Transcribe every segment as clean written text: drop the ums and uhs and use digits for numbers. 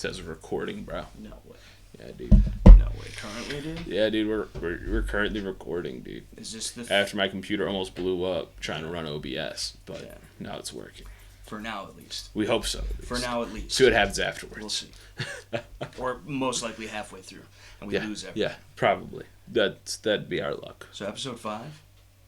says recording, bro. No way. Yeah, dude. No way. Currently, dude? Yeah, dude, we're currently recording, dude. Is this the... After my computer almost blew up trying to run OBS, but now it's working. For now, at least. We hope so, at least. For now, at least. See what happens afterwards. We'll see. Or most likely halfway through, and we lose everything. Yeah, probably. That'd be our luck. So episode 5?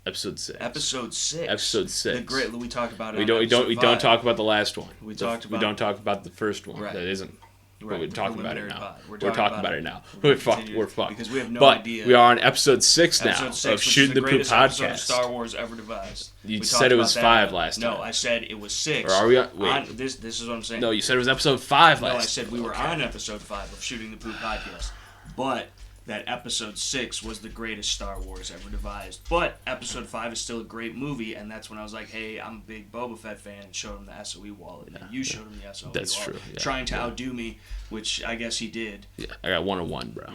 Episode 6. Episode 6. Episode 6. The great... We talked about it We don't talk about the last one. We don't talk about the first one. Right. That isn't... Right. But we're talking about it now. Pod. We're talking about it now. We're fucked. Because we have no but idea. We are on episode 6 now episode 6, of Shooting the Poop podcast. Of Star Wars ever devised. You said it was 5 last time. No, I said it was 6. Or are we on... Wait. This is what I'm saying. No, you said it was episode 5 last time. No, I said we were on episode 5 of Shooting the Poop podcast. But that episode 6 was the greatest Star Wars ever devised. But episode 5 is still a great movie, and that's when I was like, hey, I'm a big Boba Fett fan, and showed him the SOE wallet. And you showed him the SOE wallet. That's true. Yeah, trying to outdo me, which I guess he did. Yeah, I got 1 on 1, bro. Yeah.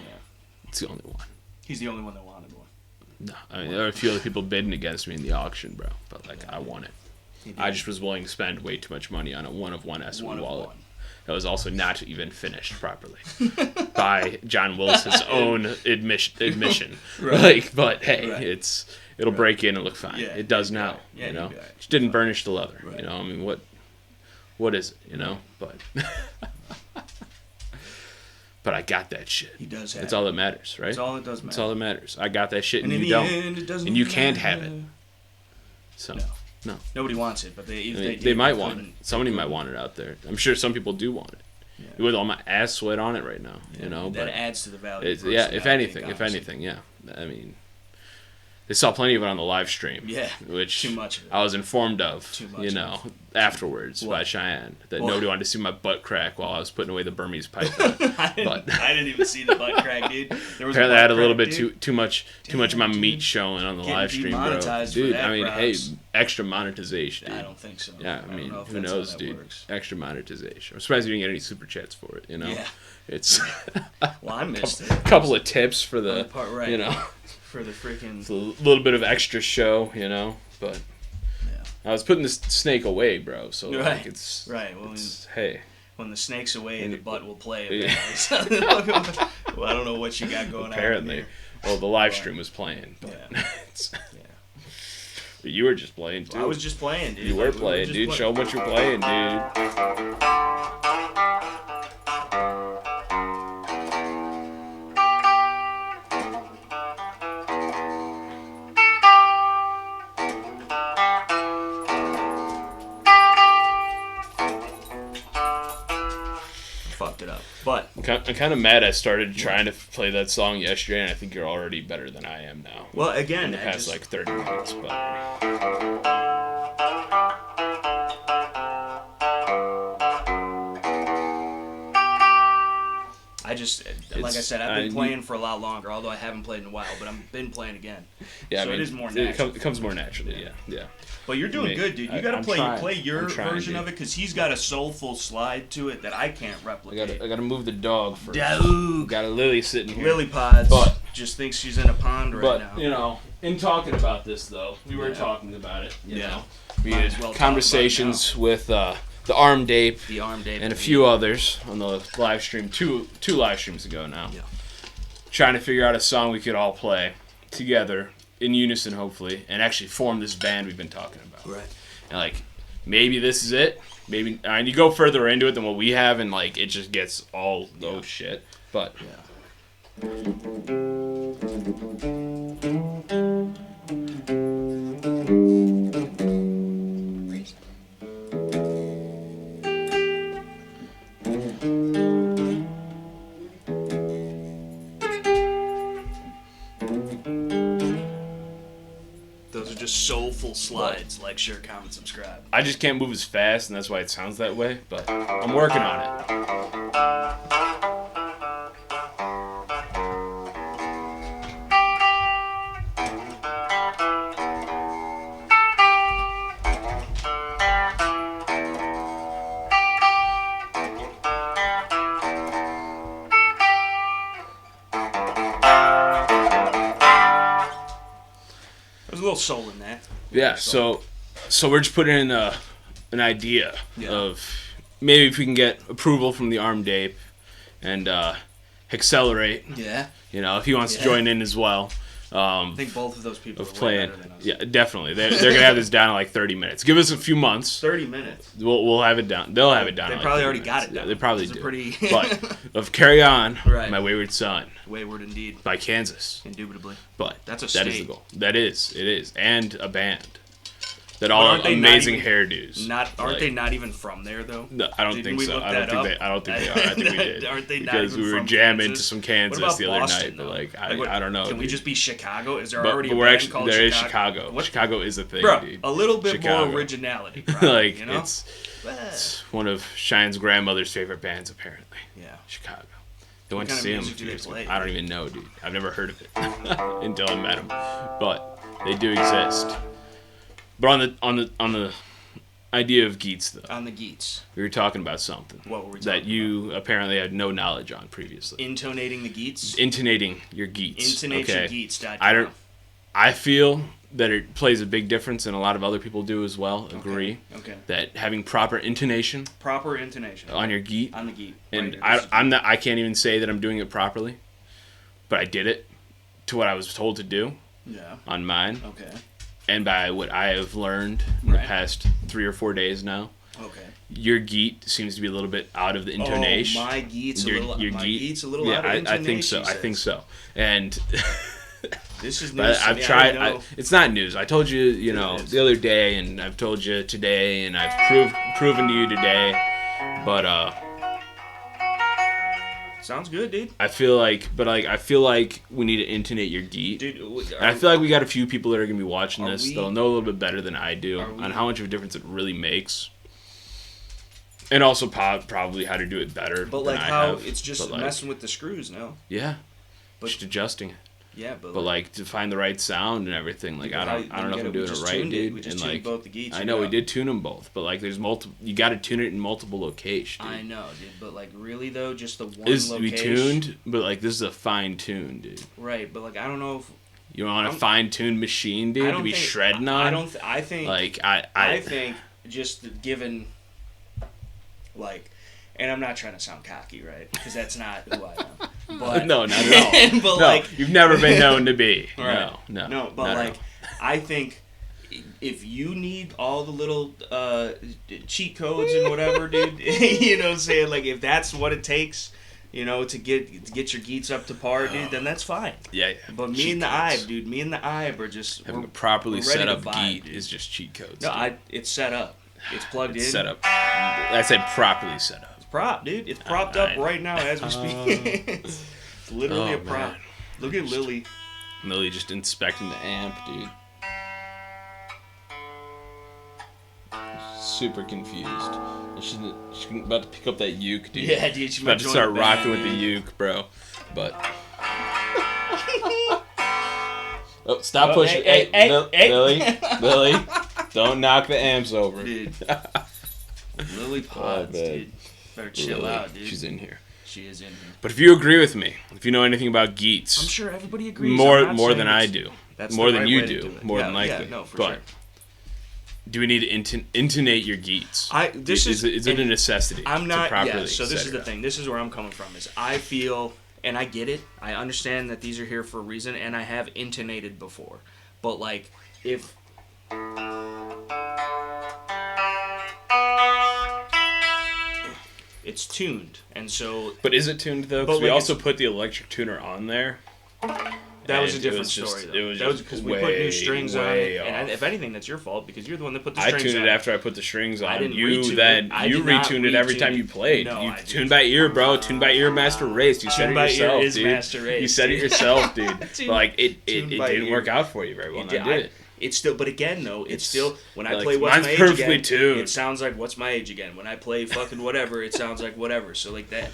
It's the only one. He's the only one that wanted one. No, I mean, there were a few other people bidding against me in the auction, bro. But, I won it. I just was willing to spend way too much money on a 1 of 1 SOE wallet. That was also not even finished properly by John Willis's own admission. Right. But hey, right. it'll break in and look fine. Yeah, it does now. Yeah, you know, just didn't burnish the leather. Right. You know, I mean, what is it? You know, but but I got that shit. He does have. That's all that matters, right? That's all that does matter. That's all that matters. I got that shit, and in you the don't, end, it doesn't and you can't matter. have it. So. No. Nobody wants it, but they might want it. Somebody might want it out there. I'm sure some people do want it. Yeah. With all my ass sweat on it right now, you know. That but adds to the value. If anything, yeah. I mean, they saw plenty of it on the live stream. Yeah. Which too much of it. I was informed of. Too much. You know, afterwards by Cheyenne that nobody wanted to see my butt crack while I was putting away the Burmese python. I didn't even see the butt crack, dude. There was apparently, I had a little bit too much of my meat showing on the live stream, bro. Dude, I mean, hey, extra monetization. Dude. I don't think so. Yeah, I mean, who knows, dude? Works. Extra monetization. I'm surprised you didn't get any super chats for it. You know, it's well, I missed it. A couple of tips for the part, right? You know, for the freaking it's a little bit of extra show, you know, but. I was putting this snake away, bro. So like it's right. Well, hey, when the snake's away, the butt will play. Well, I don't know what you got going on. Apparently, well, the live stream was playing. But but you were just playing too. I was just playing, dude. You were playing, dude. Show them what you're playing, dude. But I'm kind of mad I started trying to play that song yesterday, and I think you're already better than I am now. Well, again, in the past 30 minutes, but like I said, I've been playing for a lot longer, although I haven't played in a while, but I've been playing again. Yeah, so I mean, it is more natural. It comes more naturally, yeah. But you're doing good, dude. You got to play your version of it, because he's got a soulful slide to it that I can't replicate. I got to move the dog first. Dog. Got a Lily sitting here. Lily Pods just thinks she's in a pond right now. But, you know, in talking about this, though, we were talking about it, you know. We had conversations with the Armed Ape, and a few others on the live stream, two live streams ago now. Yeah. Trying to figure out a song we could all play together, in unison, hopefully, and actually form this band we've been talking about. Right. And, like, maybe this is it. Maybe, and you go further into it than what we have, and, like, it just gets all those shit. But, Those are just soulful slides. Like, share, comment, subscribe. I just can't move as fast, and that's why it sounds that way, but I'm working on it. There's a little soul in that. Yeah, so we're just putting in an idea of maybe if we can get approval from the Armed Ape and accelerate. Yeah. You know, if he wants to join in as well. I think both of those people are way better than us. Yeah, definitely. They're gonna have this down in like 30 minutes. Give us a few months. 30 minutes. We'll have it down. They'll have it down. They in probably like already minutes. got it down. Yeah, they probably Those do. Pretty... But of Carry On, right. My Wayward Son. Wayward indeed. By Kansas. Indubitably. But that's a that is state. the goal. That is. It is. And a band. That all amazing hairdos. Aren't they not even from there though? No, I don't think so. I don't think they are. I think we did. Aren't they not because even we were from jamming Kansas? to some Kansas the other Boston, night. But like, what, I don't know. Can we dude. just be Chicago? Is there but already but a we're band actually called there is Chicago? Chicago. What? Chicago is a thing, Bro, dude. a little bit Chicago. more originality. Probably, like you know? it's one of Shine's grandmother's favorite bands apparently. Yeah. Chicago. They went to kind of see him a music few do they years ago. play? I don't even know, dude. I've never heard of it until I met them. But they do exist. But on the idea of Geets though. On the Geets. We were talking about something. What were we talking that you apparently had no knowledge on previously. Intonating the Geets? Intonating your Geets. IntonateYourGeets.com. I feel that it plays a big difference, and a lot of other people do as well. Agree. Okay. That having proper intonation. Proper intonation. On your Geet. On the Geet. And right, I can't even say that I'm doing it properly, but I did it to what I was told to do. Yeah. On mine. Okay. And by what I have learned in the past 3 or 4 days now. Okay. Your Geet seems to be a little bit out of the intonation. Oh, my Geet's a little out of intonation. I think so. I think so. And this is news. I've tried. It's not news. I told you, the other day, and I've told you today, and I've proven to you today. But sounds good, dude. I feel like we need to intonate your Geet. Dude, and I feel like we got a few people that are gonna be watching this that'll know a little bit better than I do on how much of a difference it really makes. And also probably how to do it better. But like how it's just messing with the screws, no? Yeah. But just adjusting it. Yeah, but like to find the right sound and everything. Like I don't know if I'm doing it right, dude. We just tuned both the Geets. I know we did tune them both, but like there's multiple. You got to tune it in multiple locations. Dude. I know, dude. But like really though, just the one location. We tuned, but like this is a fine tune, dude. Right, but like I don't know if you want a fine tuned machine, dude, to be shredding on. I think. Like I think just given. Like, and I'm not trying to sound cocky, right? Because that's not who I am. But, no, not at all. But like, you've never been known to be. Right. No. But like, I think if you need all the little cheat codes and whatever, dude, you know what I'm saying? Like, if that's what it takes, to get your Geets up to par, dude, then that's fine. Yeah. But me and the Ibe are just having a properly set up Geet is just cheat codes. No, it's set up. It's plugged in. Set up. I said properly set up. It's prop, dude. It's propped up right now as we speak. It's literally a prop. Man. Look at Lily. Lily just inspecting the amp, dude. Super confused. She's about to pick up that uke, dude. Yeah, dude. She's about to start rocking with the uke, bro. But. Oh, stop pushing. Hey, Lily. Don't knock the amps over. Dude. Lily Pods, dude. Better chill out, dude. She's in here. She is in here. But if you agree with me, if you know anything about Geets, I'm sure everybody agrees. More than I do. That's more the than right you way do. to do it. More than likely. Yeah, no, for but sure. do we need to intonate your Geets? Is it a necessity? I'm not. To properly so this is the thing. This is where I'm coming from. Is I feel, and I get it. I understand that these are here for a reason, and I have intonated before. But like, if it's tuned, and so. But is it tuned though? Because we also put the electric tuner on there. That was a different story, though. That was because we put new strings on it, and if anything, that's your fault because you're the one that put the strings on. I tuned it after I put the strings on. I didn't you retuned it every time you played. No, you tuned by ear, bro. Tuned by ear, master race. You said it yourself, dude. Master race, you said it yourself, dude. But like it didn't work out for you very well. I did it. It's still, but again, though, it's still when I play What's My Age Again, tuned. It sounds like What's My Age Again. When I play fucking whatever, it sounds like whatever. So like that,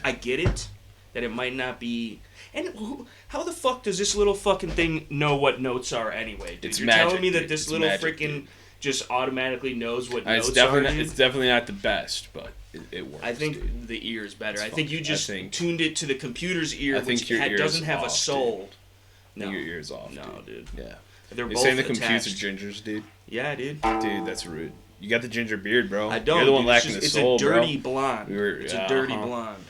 I get it that it might not be. And how the fuck does this little fucking thing know what notes are anyway, dude? It's You're magic, telling me that this little magic, freaking just automatically knows what notes are, dude? It's definitely not the best, but it works. I think dude. the ear is better. I think you just tuned it to the computer's ear, which doesn't have a soul. Dude. No, your ear's off. No, dude. Yeah. They're You're both saying the attached. computers are gingers, dude? Yeah, dude. Dude, that's rude. You got the ginger beard, bro. I don't. You're the one lacking the soul, bro. It's a dirty blonde. It's a dirty blonde.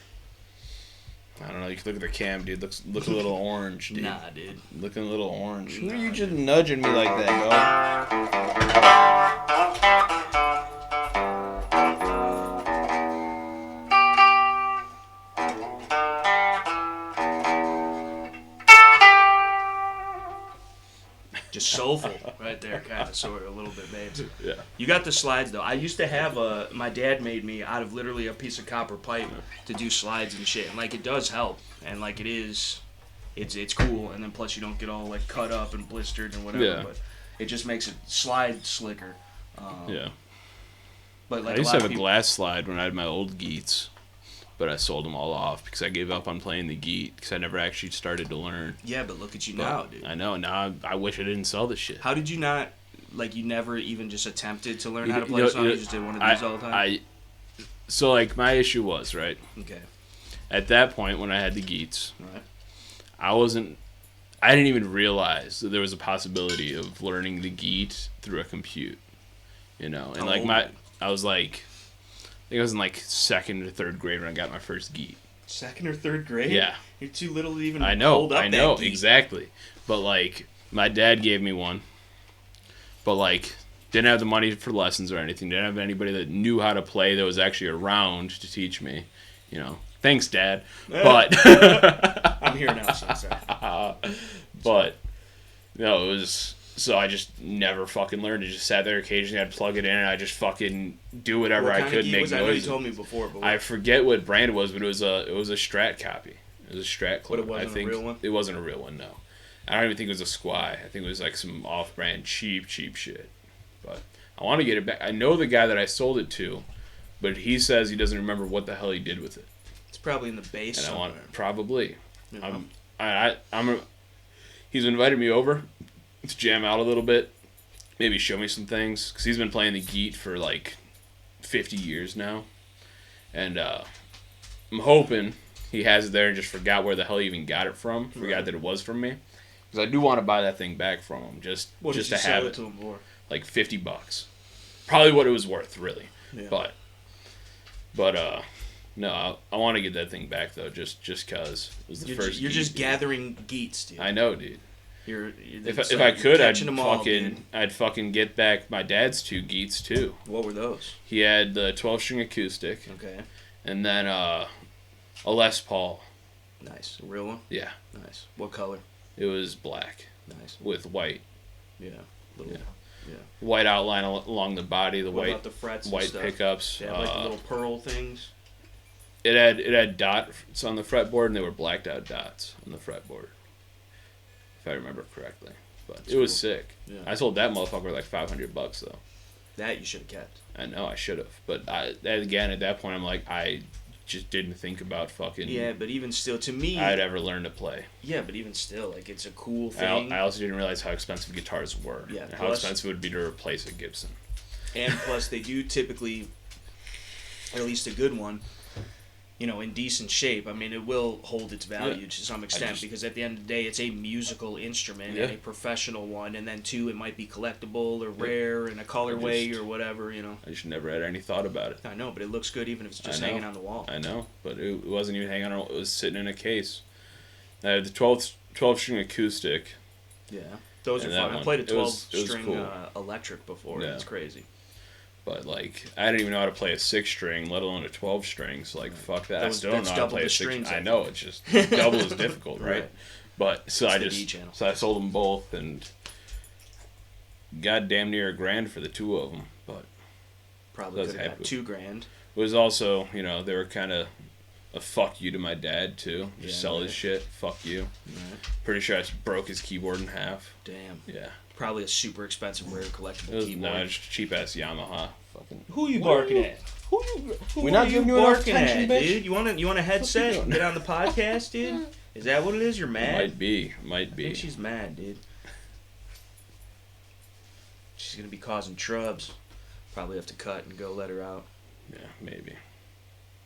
I don't know. You can look at the cam, dude. Look a little orange, dude. Nah, dude. Looking a little orange. Nah, You just nudging me like that, Just soulful right there, kind of, sort of, a little bit, babes. Yeah. You got the slides, though. I used to have my dad made me out of literally a piece of copper pipe to do slides and shit. And, like, it does help. And, like, it's cool. And then plus you don't get all, like, cut up and blistered and whatever. Yeah. But it just makes it slide slicker. Yeah. But, like, I used to have a glass slide when I had my old Geats. But I sold them all off because I gave up on playing the Geat because I never actually started to learn. Yeah, but look at you now, dude. I know. Now I wish I didn't sell this shit. How did you not, like, you never even just attempted to learn how to play a song? You just did one of these all the time? So, like, my issue was, right? Okay. At that point, when I had the Geats, Right. I didn't even realize that there was a possibility of learning the Geat through a compute. You know? And, I was like... I think I was in, like, 2nd or 3rd grade when I got my first Geat. 2nd or 3rd grade? Yeah. You're too little to even I hold up that know, Geat. exactly. But, like, my dad gave me one. But, like, didn't have the money for lessons or anything. Didn't have anybody that knew how to play that was actually around to teach me. You know. Thanks, Dad. But... I'm here now, so sorry. But, no, it was... So I just never fucking learned. I just sat there occasionally. I'd plug it in and I just fucking do whatever I could, make noise. I know you told me before, but I forget what brand it was, but it was a Strat copy. It was a Strat clone. But it wasn't a real one? It wasn't a real one, no. I don't even think it was a Squai. I think it was like some off-brand cheap shit. But I want to get it back. I know the guy that I sold it to, but he says he doesn't remember what the hell he did with it. It's probably in the base somewhere. I want probably. Yeah. He's invited me over to jam out a little bit, maybe show me some things, because he's been playing the Geat for like 50 years now, and I'm hoping he has it there and just forgot where the hell he even got it from, forgot that it was from me, because I do want to buy that thing back from him, just to have it, to him for? like $50, probably what it was worth, really, yeah. but no, I want to get that thing back though, just because it was the first. You're just gathering Geats, dude. I know, dude. If I could, I'd fucking get back my dad's 2 Geats too. What were those? He had the 12-string acoustic. Okay. And then a Les Paul. Nice. A real one? Yeah. Nice. What color? It was black. Nice. With white. Yeah. Yeah. White outline along the body. What about the frets white and stuff? Pickups. Yeah, like the little pearl things. It had dots on the fretboard, and they were blacked out dots on the fretboard. If I remember correctly, but it was sick. Yeah. I sold that motherfucker for like $500 though. That you should have kept. I know I should have, but at that point I'm like, I just didn't think about fucking. Yeah, but even still, to me, I'd ever learn to play. Yeah, but even still, like, it's a cool thing. I also didn't realize how expensive guitars were. Yeah, and how expensive it would be to replace a Gibson. And plus, they do typically, or at least a good one, you know, in decent shape. I mean, it will hold its value to some extent because at the end of the day, it's a musical instrument and a professional one. And then, too, it might be collectible or rare in a colorway or whatever, you know. I just never had any thought about it. I know, but it looks good even if it's just hanging on the wall. I know, but it wasn't even hanging on. It was sitting in a case. I had the 12-string acoustic. Yeah, those are fun. I played a 12-string cool. electric before. Yeah. It's crazy. But, like, I didn't even know how to play a 6-string, let alone a 12-string. So, like, fuck that. I still don't know how to play a 6-string. I know, it's just double as difficult, right? But, so I sold them both, and got damn near $1,000 for the 2 of them. But probably could have got $2,000. It was also, you know, they were kind of a fuck you to my dad, too. Just sell his shit. Fuck you. Right. Pretty sure I broke his keyboard in half. Damn. Yeah. Probably a super expensive, rare collectible keyboard. No, just cheap ass Yamaha. Fucking. Who you barking at? Who are you barking at, dude? You want a headset and get on the podcast, dude? Is that what it is? You're mad? Might be. I think she's mad, dude. She's gonna be causing trubs. Probably have to cut and go let her out. Yeah, maybe.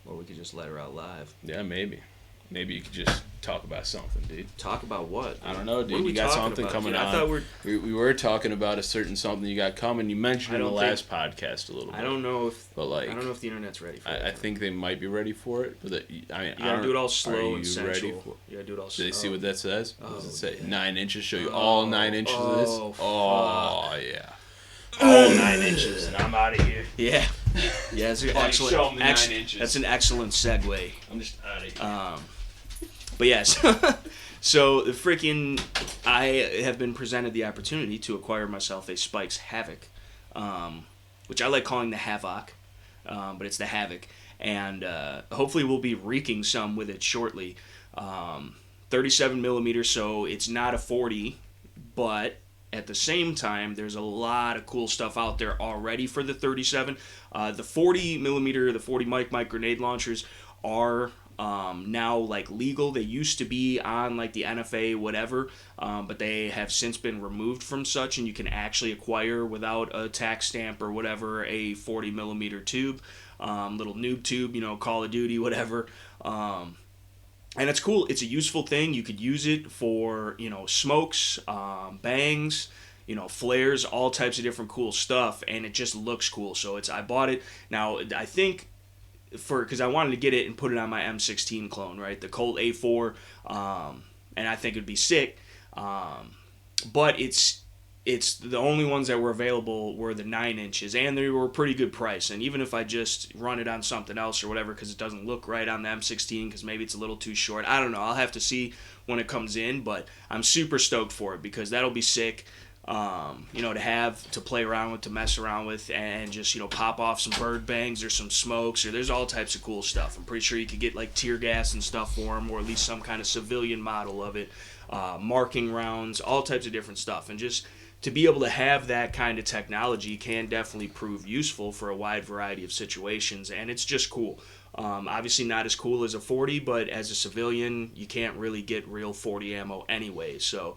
Or we could just let her out live. Yeah, maybe. Maybe you could just talk about something, dude. Talk about what? I don't know, dude. What are we You got talking something about, coming dude? on. I thought we were talking about a certain something you got coming. You mentioned in the last podcast a little bit. I don't know if the internet's ready for it. I think they might be ready for it, but you gotta do it all slow and sensual. You gotta do it all slow. Did they see what that says? What does it say? Yeah. 9 inches. Show you all 9 inches of this. Oh yeah. All 9 inches, and I'm out of here. Yeah. Yeah, that's an excellent. Show 'em the 9 inches. That's an excellent segue. I'm just out of here. But yes, so the freaking, I have been presented the opportunity to acquire myself a Spikes Havoc, which I like calling the Havoc, but it's the Havoc, and hopefully we'll be wreaking some with it shortly. 37 millimeter, so it's not a 40, but at the same time, there's a lot of cool stuff out there already for the 37. The 40 millimeter, the 40 mic grenade launchers are now like legal. They used to be on like the NFA whatever, but they have since been removed from such, and you can actually acquire without a tax stamp or whatever a 40 millimeter tube, little noob tube, Call of Duty, whatever. And it's cool. It's a useful thing. You could use it for, smokes, bangs, flares, all types of different cool stuff, and it just looks cool. So I bought it. Now, I think because I wanted to get it and put it on my M16 clone, right? The Colt A4, and I think it'd be sick. But it's the only ones that were available were the 9 inches, and they were a pretty good price. And even if I just run it on something else or whatever, because it doesn't look right on the M16, because maybe it's a little too short, I don't know. I'll have to see when it comes in, but I'm super stoked for it because that'll be sick. To have to play around with, to mess around with, and just pop off some bird bangs or some smokes, or there's all types of cool stuff. I'm pretty sure you could get like tear gas and stuff for them, or at least some kind of civilian model of it, marking rounds, all types of different stuff, and just to be able to have that kind of technology can definitely prove useful for a wide variety of situations, and it's just cool. Obviously not as cool as a 40, but as a civilian, you can't really get real 40 ammo anyway, so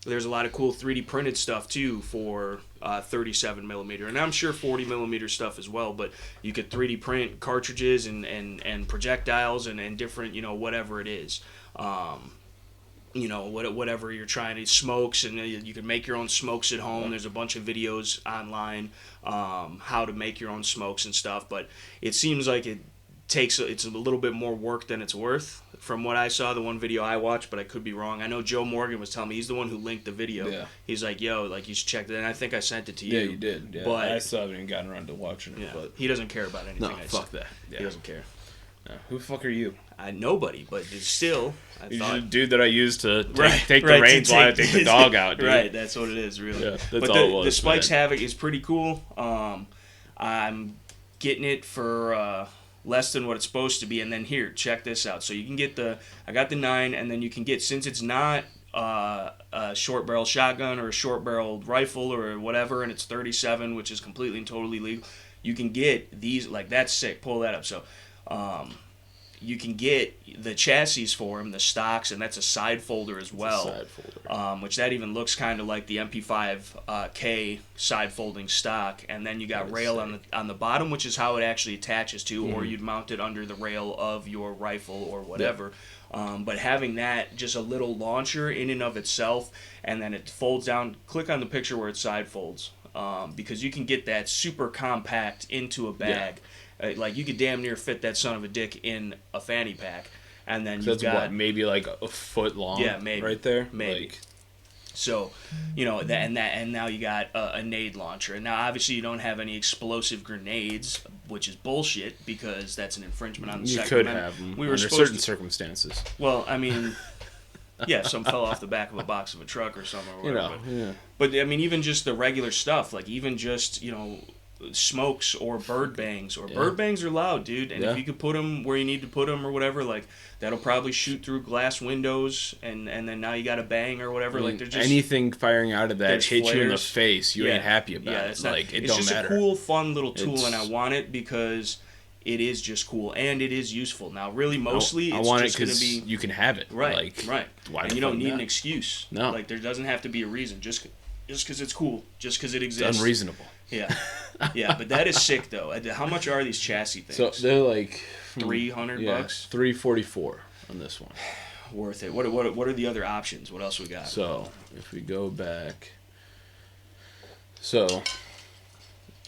there's a lot of cool 3D printed stuff too for 37 millimeter, and I'm sure 40 millimeter stuff as well, but you could 3D print cartridges and projectiles and different, whatever it is. Whatever you're trying to smokes, and you can make your own smokes at home. There's a bunch of videos online how to make your own smokes and stuff, but it seems like it's a little bit more work than it's worth from what I saw, the one video I watched, but I could be wrong. I know Joe Morgan was telling me, he's the one who linked the video. Yeah. He's like, yo, like you should check that, and I think I sent it to you. Yeah, you did. Yeah. But I still haven't even gotten around to watching it. Yeah. But he doesn't care about anything. No, fuck that. Yeah. He doesn't care. No. Who the fuck are you? Nobody, but still, You're just a dude that I used to take the reins while I take the dog out, dude. Right, that's what it is, really. Yeah, that's all it was. The Spikes Havoc is pretty cool. I'm getting it for less than what it's supposed to be, and then here, check this out. So you can get I got the 9, and then you can get, since it's not a short barrel shotgun or a short barrel rifle or whatever, and it's 37, which is completely and totally legal, you can get these, like, that's sick. Pull that up. So you can get the chassis for them, the stocks, and that's a side folder as well. It's a side folder. Which that even looks kind of like the MP5K side folding stock, and then you got rail on the bottom, which is how it actually attaches to, or you'd mount it under the rail of your rifle or whatever. Yeah. But having that, just a little launcher in and of itself, and then it folds down. Click on the picture where it side folds, because you can get that super compact into a bag. Yeah. Like, you could damn near fit that son of a dick in a fanny pack, and then you've got maybe like a foot long. Yeah, maybe right there. Maybe. Like, so, and now you got a nade launcher, and now obviously you don't have any explosive grenades, which is bullshit because that's an infringement on the Second Amendment. You could have them under certain circumstances. Well, I mean, yeah, some fell off the back of a box of a truck or something, or whatever. Yeah. But I mean, even just the regular stuff, like even just smokes or bird bangs, bird bangs are loud, dude, and if you could put them where you need to put them or whatever, like, that'll probably shoot through glass windows, and then now you got a bang or whatever. Like, there's just anything firing out of that hits flares. You in the face, you ain't happy about it. It's like, it it's don't just matter. a cool, fun little tool, and I want it because it is just cool and it is useful. Now, really, mostly I it's want just it going to because be you can have it. Right. Why and you don't need an excuse. No, like, there doesn't have to be a reason. Just because it's cool, just because it exists. It's unreasonable. Yeah. Yeah, but that is sick, though. How much are these chassis things? So they're like $300 bucks? $344. on this one. Worth it. What are the other options? What else we got? So if we go back, so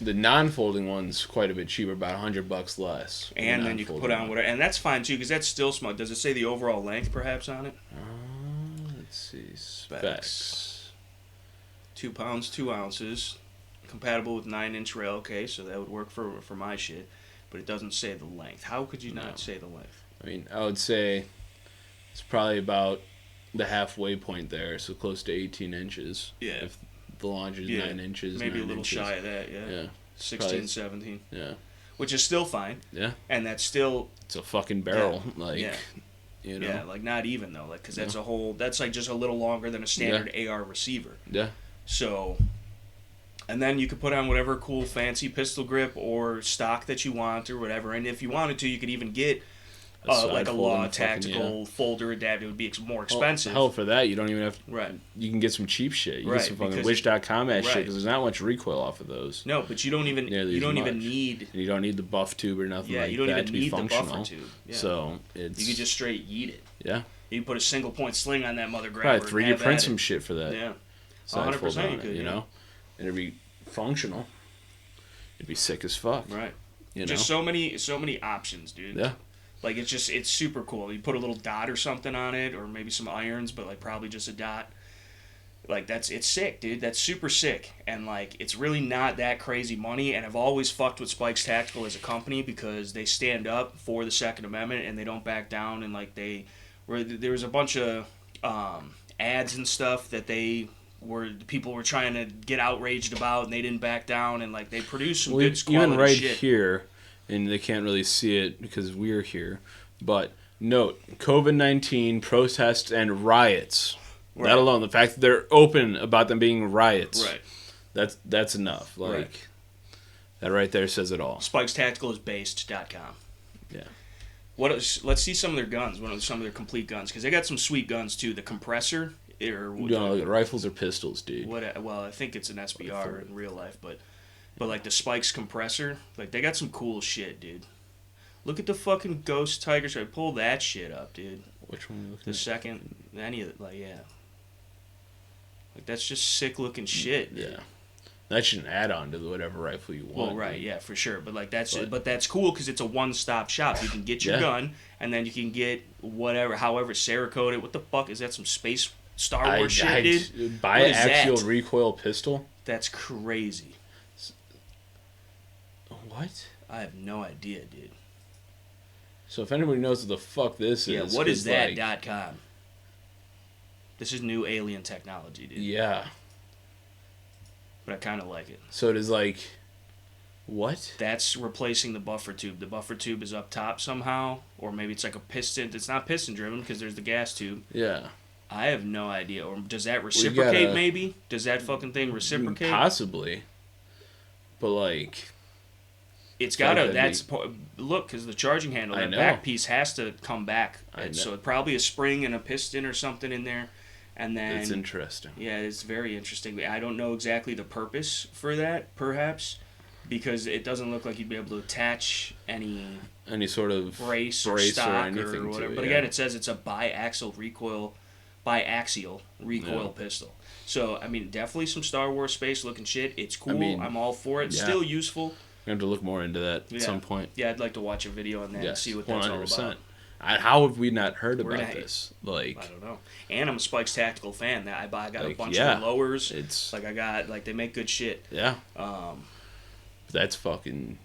the non-folding one's quite a bit cheaper, about $100 less. And then you can put on whatever, and that's fine too, because that's still small. Does it say the overall length perhaps on it? Let's see. Specs. 2 pounds 2 ounces, compatible with 9-inch rail. Okay, so that would work for my shit, but it doesn't say the length. How could you not say the length? I mean, I would say it's probably about the halfway point there, so close to 18 inches. Yeah. If the launch is 9 inches. Maybe 9 a little inches. shy of that, yeah. Yeah. 16, probably, 17. Yeah. Which is still fine. Yeah. And that's still... It's a fucking barrel. You know? Yeah, like not even though, like, because that's like just a little longer than a standard AR receiver. Yeah. So, and then you could put on whatever cool fancy pistol grip or stock that you want or whatever. And if you wanted to, you could even get like a Law tactical folder adapter. It would be more expensive. Hell, for that, you don't even have... Right. You can get some cheap shit. You get some fucking Wish.com ass shit, because there's not much recoil off of those. No, but you don't even need... And you don't need the buff tube or nothing like that to be functional. Yeah, you don't even need the buffer tube. Yeah. So, it's... You could just straight yeet it. Yeah. You can put a single point sling on that mother grabber. Probably 3D print some shit for that. Yeah. 100% you could, you know? And it'd be functional. It'd be sick as fuck. Right. You know? Just so many options, dude. Yeah. Like, it's super cool. You put a little dot or something on it, or maybe some irons, but, like, probably just a dot. Like, it's sick, dude. That's super sick. And, like, it's really not that crazy money, and I've always fucked with Spikes Tactical as a company because they stand up for the Second Amendment, and they don't back down, and, like, there was a bunch of ads and stuff that people were trying to get outraged about, and they didn't back down, and, like, they produced some good quality even right shit. Here, and they can't really see it because we're here, but note, COVID-19 protests and riots. Right. That alone, the fact that they're open about them being riots, right? That's enough. Like, that right there says it all. SpikesTacticalIsBased.com. Yeah. Let's see some of their guns. Some of their complete guns, because they got some sweet guns too. The compressor, rifles or pistols, dude. Well, I think it's an SBR in real life, but like the Spikes compressor, like they got some cool shit, dude. Look at the fucking Ghost Tiger Strike. Pull that shit up, dude. Which one are you looking at? The second, any of it, like, yeah. Like, that's just sick looking shit, dude. Yeah. That's an add-on to whatever rifle you want. Well, right, yeah, for sure. But like but that's cool because it's a one-stop shop. You can get your gun, and then you can get however Cerakote. What the fuck is that? Some space Star Wars shit, dude? Biaxial recoil pistol. That's crazy. What? I have no idea, dude. So if anybody knows what the fuck this is, what is that? .com. This is new alien technology, dude. Yeah. But I kind of like it. So it is like, what? That's replacing the buffer tube. The buffer tube is up top somehow, or maybe it's like a piston. It's not piston driven because there's the gas tube. Yeah. I have no idea. Or does that reciprocate? Maybe does that fucking thing reciprocate? Possibly. But like, it's gotta. Look, because the charging handle, that back piece has to come back. So probably a spring and a piston or something in there. And then it's interesting. Yeah, it's very interesting. I don't know exactly the purpose for that, perhaps, because it doesn't look like you'd be able to attach any sort of brace or stock or whatever. But again, it says it's a biaxial recoil pistol. So I mean, definitely some Star Wars space looking shit. It's cool. I'm all for it. Yeah. Still useful. We have to look more into that at some point. Yeah, I'd like to watch a video on that and see what that's 100%. All about. How have we not heard about this? Like, I don't know. And I'm a Spikes Tactical fan. I got a bunch of lowers. It's like they make good shit. Yeah. That's fucking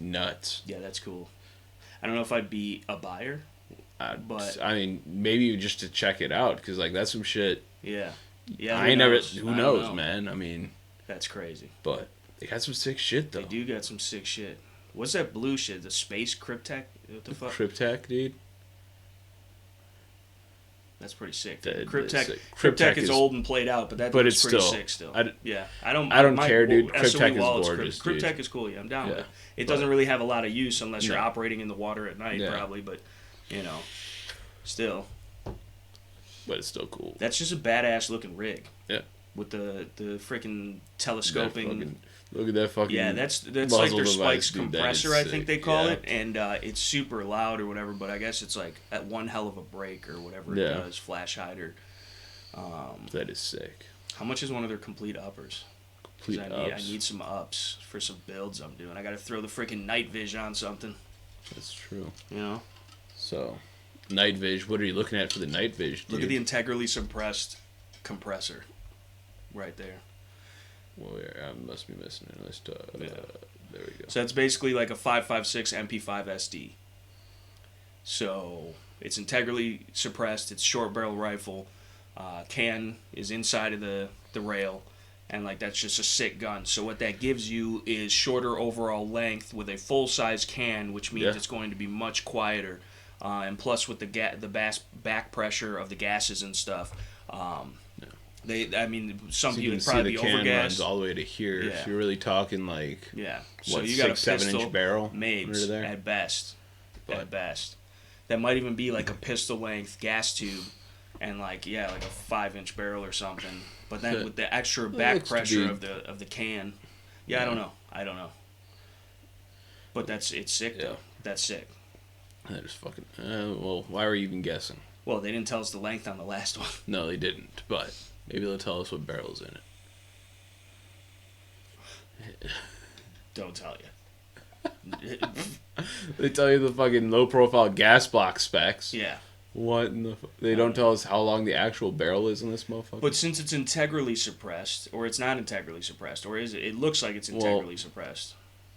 nuts. Yeah, that's cool. I don't know if I'd be a buyer, but I mean, maybe just to check it out, because like that's some shit. Yeah. Yeah. Who knows, man? I mean, that's crazy. But they got some sick shit though. They do got some sick shit. What's that blue shit? The Space Cryptech? What the fuck? Cryptech, dude. That's pretty sick. Cryptech is old and played out, but it's pretty sick still. I don't care, dude. Cryptech is gorgeous. Cryptech is cool. Yeah, I'm down with it. It doesn't really have a lot of use unless you're operating in the water at night, probably. But still. But it's still cool. That's just a badass looking rig. Yeah. with the freaking telescoping. Look at that fucking. Yeah, that's like their Spikes dude, compressor, I think they call yeah. it, and it's super loud or whatever. But I guess it's like at one hell of a break or whatever it does. Flash hider. That is sick. How much is one of their complete uppers? I need some ups for some builds I'm doing. I got to throw the freaking night vision on something. That's true. You know. So, night vision. What are you looking at for the night vision? Look at the integrally suppressed compressor, right there. Well, I must be missing it. There we go. So that's basically like a 5.56 MP5 SD. So it's integrally suppressed. It's short barrel rifle. Can is inside of the rail, and like that's just a sick gun. So what that gives you is shorter overall length with a full size can, which means it's going to be much quieter, and plus with the back pressure of the gases and stuff. Some people probably be overgassed. Runs all the way to here. Yeah. So you're really talking like So what, you got 6-7 inch barrel, maybe at best. At best, that might even be like a pistol length gas tube, and like a 5-inch barrel or something. But then with the extra back pressure of the can, I don't know. But it's sick though. That's sick. That is fucking. Well, why were you even guessing? Well, they didn't tell us the length on the last one. No, they didn't. But maybe they'll tell us what barrel's in it. Don't tell you. They tell you the fucking low profile gas block specs. Yeah. What in the? They don't tell us how long the actual barrel is in this motherfucker. But since it's integrally suppressed, or it's not integrally suppressed, or is it? It looks like it's integrally suppressed,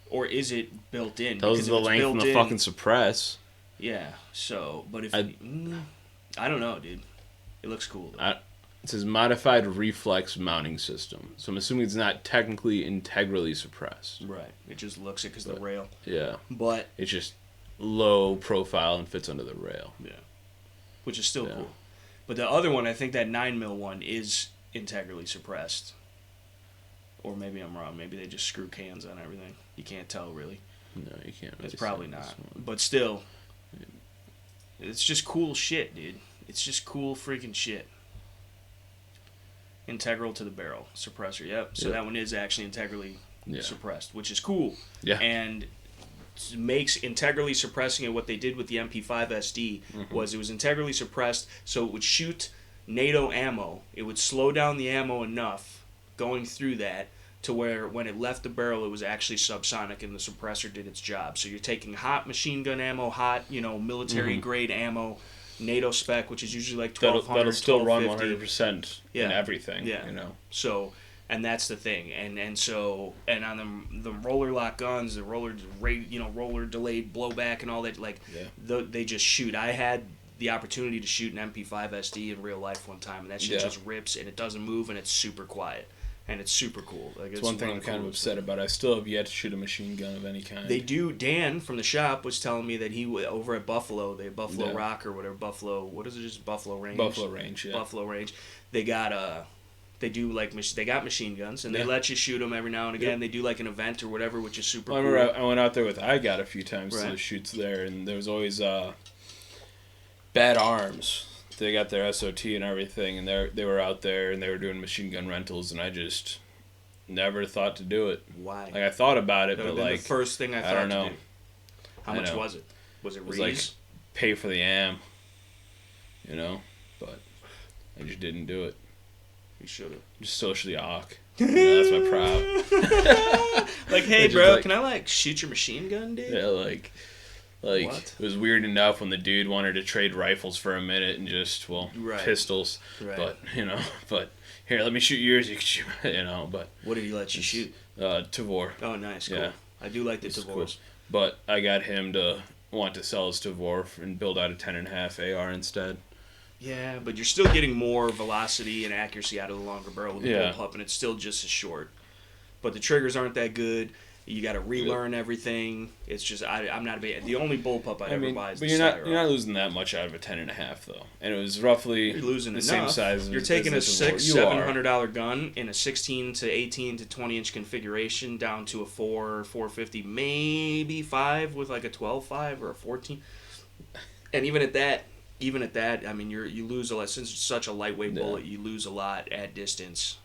or is it built in? Tells the length and the fucking suppress. Yeah. So, but if I don't know, dude. It looks cool though. It says modified reflex mounting system. So I'm assuming it's not technically integrally suppressed. Right. It just looks it because the rail. Yeah. But it's just low profile and fits under the rail. Yeah. Which is still cool. But the other one, I think that 9mm one is integrally suppressed. Or maybe I'm wrong. Maybe they just screw cans on everything. You can't tell really. No, you can't really. It's probably not. But still, it's just cool shit, dude. It's just cool freaking shit. Integral to the barrel suppressor. Yep. So that one is actually integrally suppressed, which is cool. Yeah. And makes integrally suppressing it. What they did with the MP5 SD was it was integrally suppressed, so it would shoot NATO ammo. It would slow down the ammo enough going through that to where when it left the barrel, it was actually subsonic and the suppressor did its job. So you're taking hot machine gun ammo, hot military grade ammo. NATO spec, which is usually like 1200. That'll still run 100% in everything. Yeah. So, and that's the thing, and on the roller lock guns, the roller delayed blowback and all that, they just shoot. I had the opportunity to shoot an MP5 SD in real life one time, and that shit just rips and it doesn't move and it's super quiet. And it's super cool. It's one thing I'm kind of upset about. I still have yet to shoot a machine gun of any kind. They do. Dan from the shop was telling me that he over at Buffalo, they Buffalo Rock or whatever. Buffalo, what is it? Just Buffalo Range. Buffalo Range, yeah. Buffalo Range. They got they got machine guns and they let you shoot them every now and again. Yep. They do like an event or whatever, which is super cool. I went out there with I.G.O.A. a few times to the shoots there, and there was always Bad Arms. They got their SOT and everything, and they were out there and they were doing machine gun rentals, and I just never thought to do it. Why? Like I thought about it, that but the first thing I thought to do. How much was it? Was it Reeves? Like pay for the am, but I just didn't do it. You should have. Just socially awk. That's my prop. Like, hey, bro, can I shoot your machine gun, dude? Yeah, like it was weird enough when the dude wanted to trade rifles for a minute and just pistols. Right. But here, let me shoot yours. You can shoot, But what did he let you shoot? Tavor. Oh, nice, cool. Yeah. I do like the Tavors. Cool. But I got him to want to sell his Tavor and build out a 10.5 AR instead. Yeah, but you're still getting more velocity and accuracy out of the longer barrel with the bullpup, and it's still just as short. But the triggers aren't that good. You got to relearn everything. It's just I'm not a big. The only bullpup I ever buy is the Styro. You're not losing that much out of a 10.5 though, and it was roughly the same size. You're taking a $600-$700 gun in a 16 to 18 to 20 inch configuration down to a 450, maybe 5 with like a 12.5 or a 14, and even at that, even at that, I mean, you lose a lot since it's such a lightweight bullet. You lose a lot at distance.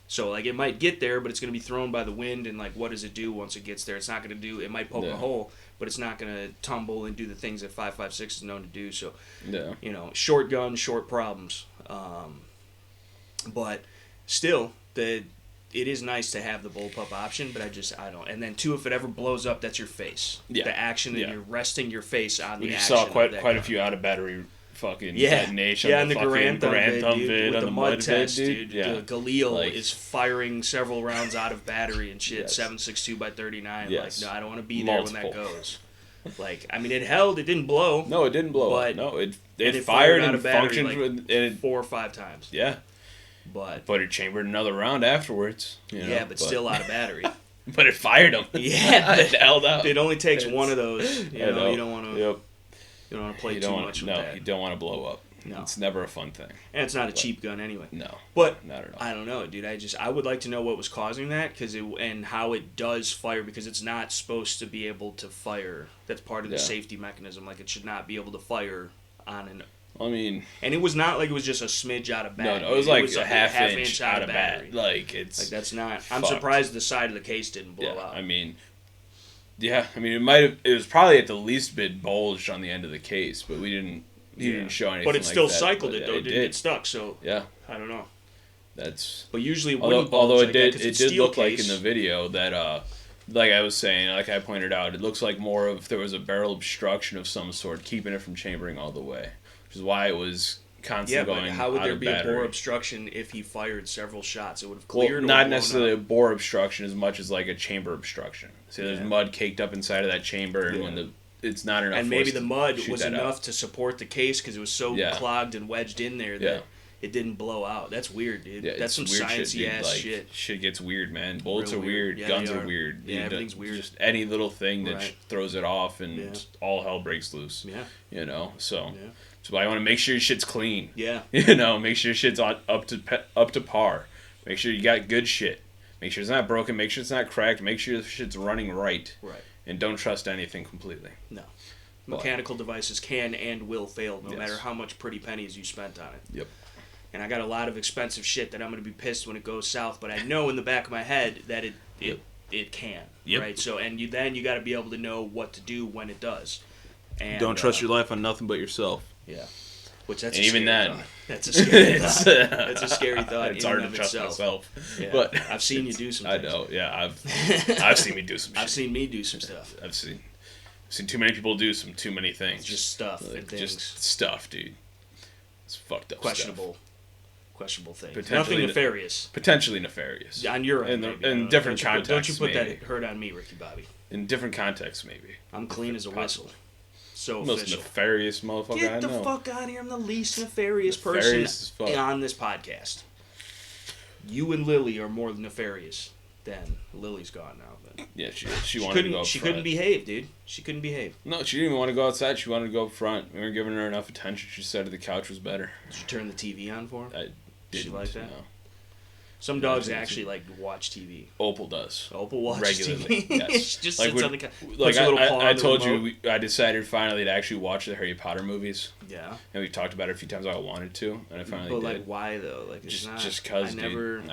So like it might get there, but it's going to be thrown by the wind, and like what does it do once it gets there? It's not going to do. It might poke a hole, but it's not going to tumble and do the things that 5.56 is known to do. So, you know, short gun, short problems. But still, it is nice to have the bullpup option, but I don't. And then two, if it ever blows up, that's your face. Yeah. The action that you're resting your face on the action. We saw quite a few out of battery fucking detonation. Yeah, and the Garand Thumb vid with on the mud test, dude. Yeah. Galil like, is firing several rounds out of battery and shit. 7.62 by 39. Like, no, I don't want to be there when that goes. Like, I mean, it held. It didn't blow. No, it didn't blow. But no, it fired and functioned like 4 or 5 times. Yeah. But it chambered another round afterwards. You know? Yeah, but still out of battery. But it fired them. Yeah, it held out. It only takes one of those. You know, you don't want to. Yep. You don't want to play too much with that. No, you don't want to blow up. No. It's never a fun thing. And it's not a cheap gun anyway. No. But not at all. I don't know, dude. I would like to know what was causing that and how it does fire, because it's not supposed to be able to fire. That's part of the safety mechanism. Like, it should not be able to fire on an... I mean... And it was not like it was just a smidge out of battery. No, it was like a half inch out of battery. Like, it's... Like, that's not... I'm surprised the side of the case didn't blow out. I mean... Yeah, I mean, it was probably at the least bit bulged on the end of the case, but we didn't... He didn't show anything. But it still like that, cycled it though. It didn't get stuck. So yeah, I don't know. That's. But usually, although it did look like in the video that, like I was saying, like I pointed out, it looks like more of there was a barrel obstruction of some sort, keeping it from chambering all the way, which is why it was constantly going. Yeah, but how would there be a bore obstruction if he fired several shots? It would have cleared. Well, not necessarily a bore obstruction as much as like a chamber obstruction. So there's mud caked up inside of that chamber, and when it's not enough. And maybe the mud was enough to support the case because it was so clogged and wedged in there that it didn't blow out. That's weird, dude. Yeah, that's some sciencey ass shit. Shit gets weird, man. Bullets are weird. Yeah, guns are weird. Yeah, everything's weird. Just any little thing that throws it off and all hell breaks loose. Yeah. You know, so I want to make sure your shit's clean. Yeah. You know, make sure your shit's up to par. Make sure you got good shit. Make sure it's not broken. Make sure it's not cracked. Make sure the shit's running right. Right. And don't trust anything completely. No. Mechanical devices can and will fail no matter how much pretty pennies you spent on it. Yep. And I got a lot of expensive shit that I'm going to be pissed when it goes south, but I know in the back of my head that it can. Yep. Right? So, and you got to be able to know what to do when it does. And don't trust your life on nothing but yourself. Yeah. Which that's and even then, that's a scary thought. That's a scary thought. It's hard to trust myself. Yeah. But I've seen you do some things. I know. Yeah, I've seen me do some shit. I've seen me do some stuff. I've seen too many people do too many things. It's just stuff and things. Just stuff, dude. It's fucked up questionable things. Nothing nefarious. Potentially nefarious. On your end, in different contexts. Don't you put that hurt on me, Ricky Bobby. In different contexts, maybe. I'm clean as a whistle. So most official. Nefarious motherfucker Get I know. the fuck out of here. I'm the least nefarious person on this podcast. You and Lily are more nefarious than Lily's gone now. But yeah, she wanted to go up She front. couldn't behave, dude. She couldn't behave. No, she didn't even want to go outside. She wanted to go up front. We weren't giving her enough attention. She said the couch was better. Did you turn the TV on for her? I didn't. She like that? No. Some dogs actually like to watch TV. Opal does. Opal watches regularly. TV. Yes. She just like sits on the couch. Like I told you, I decided finally to actually watch the Harry Potter movies. Yeah. And we talked about it a few times. I wanted to, and I finally did. But like, why though? Like, it's just cause, dude.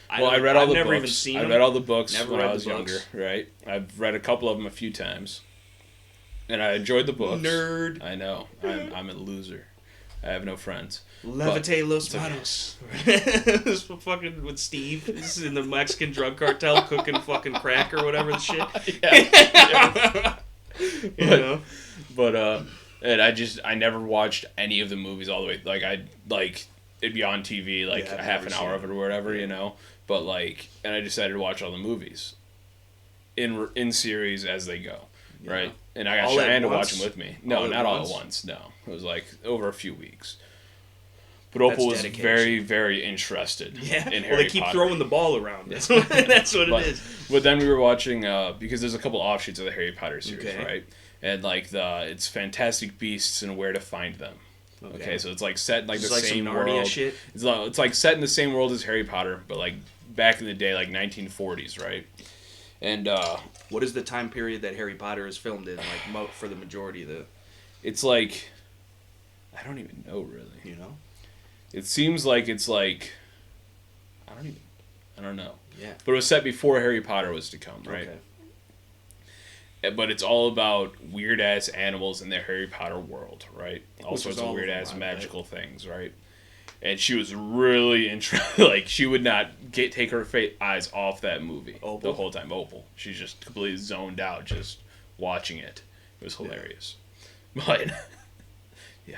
I read all I've the never books. even seen I them. read all the books Never when read I was the books. younger. Right. I've read a couple of them a few times, and I enjoyed the books. Nerd. I know. I'm a loser. I have no friends. Levite Los Manos. This fucking with Steve. This is in the Mexican drug cartel cooking fucking crack or whatever the shit. Yeah. You know? But and I never watched any of the movies all the way. Like it'd be on TV like a half an hour of it or whatever, you know. But and I decided to watch all the movies in series as they go, right? And I got Cheyenne to watch them with me. No, not all at once. No, it was like over a few weeks. But Opal was very, very interested in Harry Potter. Well, they keep throwing the ball around. That's what it is. But then we were watching, because there's a couple offshoots of the Harry Potter series, right? And it's Fantastic Beasts and Where to Find Them. Okay, so it's like set in the same world. Shit. It's like set in the same world as Harry Potter, but like back in the day, like 1940s, right? And what is the time period that Harry Potter is filmed in? Like for the majority of the. It's like I don't even know, really. You know? It seems like it's like... I don't know. Yeah. But it was set before Harry Potter was to come, right? Okay. But it's all about weird-ass animals in the Harry Potter world, right? All sorts of weird-ass magical things, right? And she was really like, she would not take her eyes off that movie the whole time. Opal. She's just completely zoned out just watching it. It was hilarious. Yeah. But, yeah.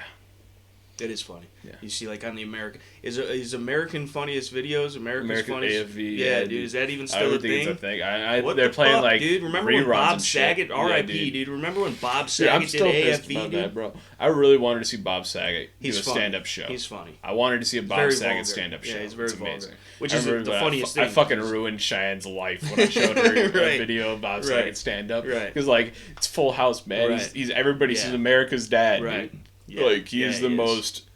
It is funny. Yeah. You see, like, on the American... Is American Funniest Videos? American Funniest... AFV. Yeah, dude. Is that even still a thing? It's a thing. They're playing, like, dude, remember when Bob Saget... R.I.P., dude. Remember when Bob Saget did AFV, about that, bro. I really wanted to see Bob Saget do a funny. stand-up show. He's funny. I wanted to see a Bob Saget stand-up show. Yeah, he's very it's amazing. vulgar. Which is the funniest thing. I fucking ruined Cheyenne's life when I showed her a video of Bob Saget stand-up. Right. Because, like, it's Full House, man. Right. He's everybody sees America's dad, right. dude. Yeah. Like, he's the most...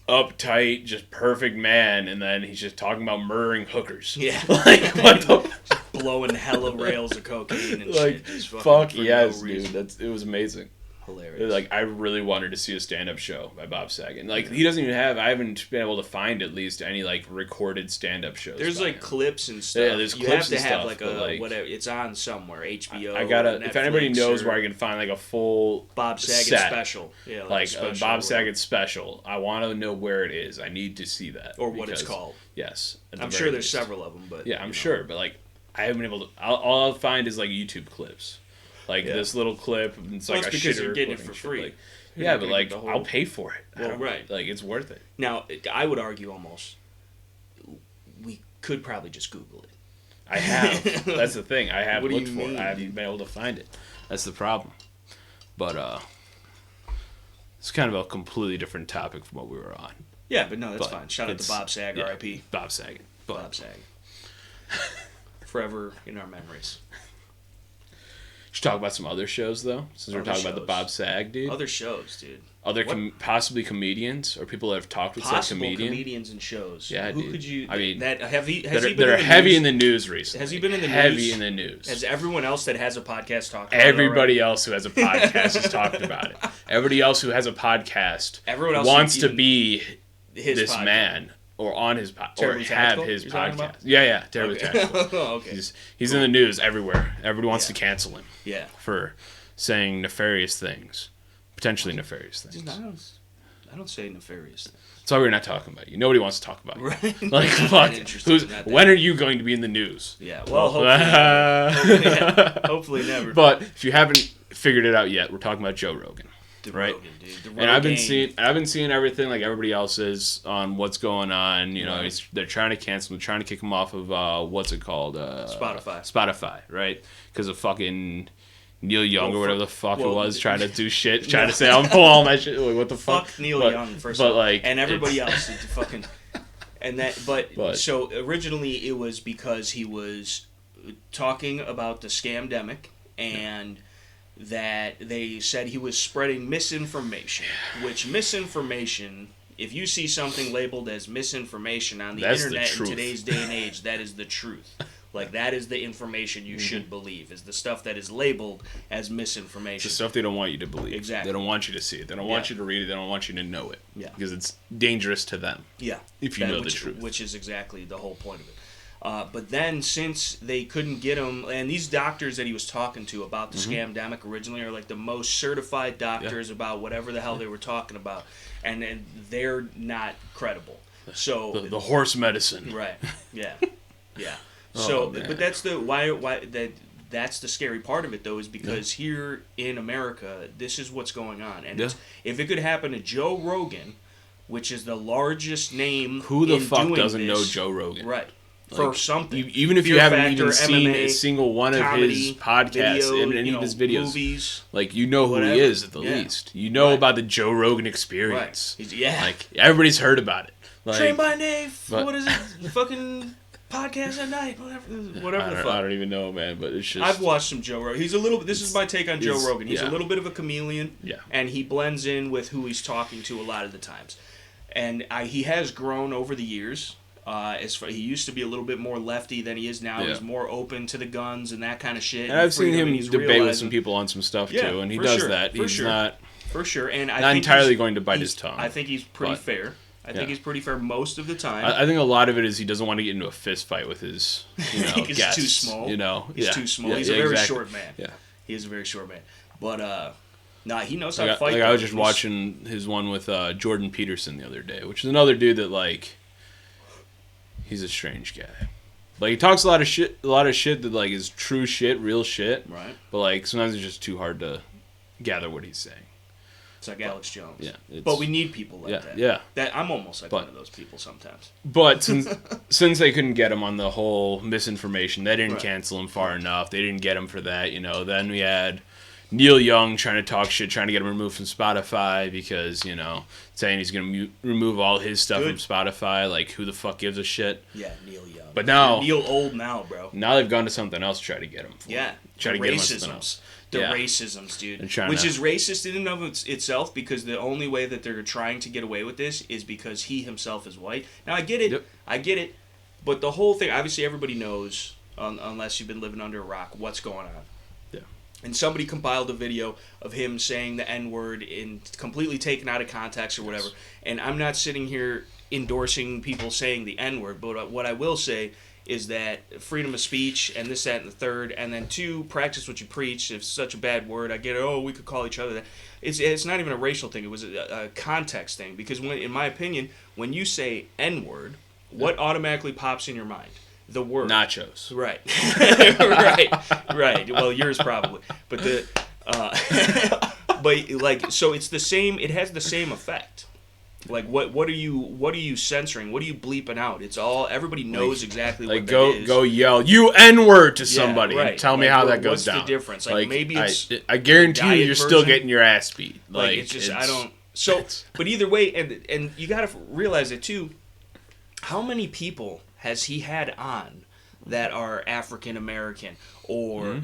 uptight, just perfect man, and then he's just talking about murdering hookers. Yeah. Like, what the... blowing hella rails of cocaine and like, shit. fuck yes, dude. It was amazing. Hilarious. Like, I really wanted to see a stand-up show by Bob Saget. Like, he doesn't even have... I haven't been able to find, at least, any, like, recorded stand-up shows. There's, like, clips and stuff. Yeah, there's clips and stuff. You have to have, like, a... whatever. It's on somewhere. HBO, I gotta... Netflix, if anybody knows where I can find, like, a full Bob Saget special. Yeah, like a Bob Saget special. I want to know where it is. I need to see that. Or what it's called. Yes. I'm sure there's several of them, but... Yeah, I'm sure. But, like, I haven't been able to... All I'll find is, like, YouTube clips. Like, this little clip, it's like a shitter. Because you're getting it for free. Like, yeah, but, like, I'll pay for it. Well, right. Like, it's worth it. Now, I would argue almost, we could probably just Google it. I have. That's the thing. I have looked for it. I haven't been able to find it. That's the problem. But, it's kind of a completely different topic from what we were on. Yeah, but no, that's fine. Shout out to Bob Saget, R.I.P. Bob Saget. Bob Saget. Forever in our memories. Should talk about some other shows, though, since we're talking about the Bob Sag, dude. Other shows, dude. Other possibly comedians or people that have talked with such comedians and shows. Yeah, Who dude. could you? I mean, that are heavy in the news recently. Has he been in the news? Heavy in the news. Has everyone else that has a podcast talked about it? Everybody else who has a podcast has talked about it. Everybody else who has a podcast wants to be this man. Or on his or have his podcast. Yeah, Terribly Tactical. Oh, okay. He's in the news everywhere. Everybody wants to cancel him. Yeah. For saying nefarious things, potentially nefarious things. I don't say nefarious things. That's why we're not talking about you. Nobody wants to talk about you. Right. Like, fuck. When are you going to be in the news? Yeah. Well, hopefully never. But if you haven't figured it out yet, we're talking about Joe Rogan. Right, Rogan, dude. And I've been seeing everything like everybody else is on what's going on. You know, they're trying to cancel him, trying to kick him off of what's it called? Spotify, right? Because of fucking Neil Young or whatever the fuck it was, trying to do shit, trying to say I'm pulling all my shit. Like, what the fuck? Fuck Neil Young first of all, and everybody else to fucking and that. But so originally it was because he was talking about the scamdemic and. That they said he was spreading misinformation, which misinformation, if you see something labeled as misinformation on the internet in today's day and age, that is the truth. Like, that is the information you should believe, is the stuff that is labeled as misinformation. It's the stuff they don't want you to believe. Exactly. They don't want you to see it. They don't want you to read it. They don't want you to know it. Yeah. Because it's dangerous to them. Yeah. If you know the truth. Which is exactly the whole point of it. But then, since they couldn't get him, and these doctors that he was talking to about the scamdemic originally are like the most certified doctors about whatever the hell they were talking about, and they're not credible. So the horse medicine, right? Yeah, yeah. So, but that's the that's the scary part of it, though, is because here in America, this is what's going on, and if it could happen to Joe Rogan, which is the largest name, who the fuck doesn't know Joe Rogan, right? For like, something, even if you haven't even MMA, seen a single one of his podcasts and any of his videos, movies, like you know who he is at the least. You know about the Joe Rogan experience. Right. Like everybody's heard about it. Like, Train by Nave. What is it? Fucking podcast at night. Whatever the fuck. I don't even know, man. But it's just I've watched some Joe Rogan. He's a little. This is my take on Joe Rogan. He's a little bit of a chameleon. Yeah. And he blends in with who he's talking to a lot of the times, and he has grown over the years. He used to be a little bit more lefty than he is now. Yeah. He's more open to the guns and that kind of shit. And I've seen him debate with some people on some stuff too, and he does that. He's not for sure, and I not think entirely going to bite his tongue. I think he's pretty fair. I think he's pretty fair most of the time. I think a lot of it is he doesn't want to get into a fist fight with his he's guests. too small. He's too small. He's a very short man. Yeah, he is a very short man. But he knows how to fight. I was just watching his one with Jordan Peterson the other day, which is another dude that he's a strange guy. He talks a lot of shit that is true shit, real shit. Right. But sometimes it's just too hard to gather what he's saying. It's like Alex Jones. Yeah. But we need people like that. Yeah. That I'm almost like one of those people sometimes. But since they couldn't get him on the whole misinformation, they didn't cancel him far enough. They didn't get him for that. Then we had Neil Young trying to talk shit, trying to get him removed from Spotify because, saying he's going to remove all his stuff from Spotify. Who the fuck gives a shit? Yeah, Neil Young. But now... Neil old now, bro. Now they've gone to something else to try to get him for. Yeah. Try to get him on something else. Racisms, dude. Which is racist in and of itself because the only way that they're trying to get away with this is because he himself is white. Now, I get it. Yep. I get it. But the whole thing, obviously everybody knows, unless you've been living under a rock, what's going on. Yeah. And somebody compiled a video of him saying the N-word in completely taken out of context or whatever. And I'm not sitting here endorsing people saying the N-word, but what I will say is that freedom of speech and this, that, and the third, and then 2, practice what you preach. It's such a bad word. I get it. We could call each other that. It's not even a racial thing. It was a context thing. Because, in my opinion, when you say N-word, what automatically pops in your mind? The word. Nachos. Right. right. Well, yours probably. But so it's the same. It has the same effect. What are you censoring? What are you bleeping out? It's all everybody knows exactly what that is. Go yell you N-word to somebody and tell me how that goes down. What's the difference? Maybe it's I guarantee you, you're still getting your ass beat. It's just I don't. So, but either way, and you got to realize it too. How many people has he had on that are African American or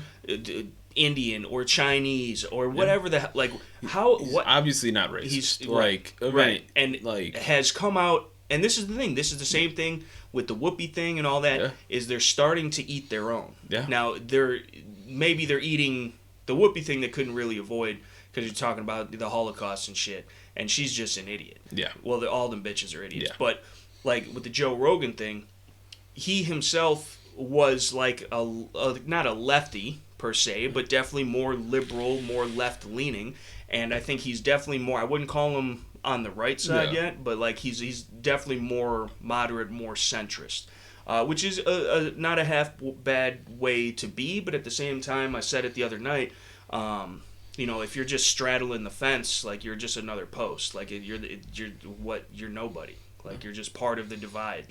Indian or Chinese or whatever He's obviously not racist. He's right, and has come out. And this is the thing. This is the same thing with the Whoopi thing and all that. Is they're starting to eat their own. Yeah. Now they're eating the Whoopi thing they couldn't really avoid because you're talking about the Holocaust and shit. And she's just an idiot. Yeah. Well, all them bitches are idiots. Yeah. But with the Joe Rogan thing, he himself was not a lefty per se, but definitely more liberal, more left-leaning, and I think he's definitely more. I wouldn't call him on the right side yet, but he's definitely more moderate, more centrist, which is not a half bad way to be. But at the same time, I said it the other night. If you're just straddling the fence, you're just another post. You're nobody. You're just part of the divide.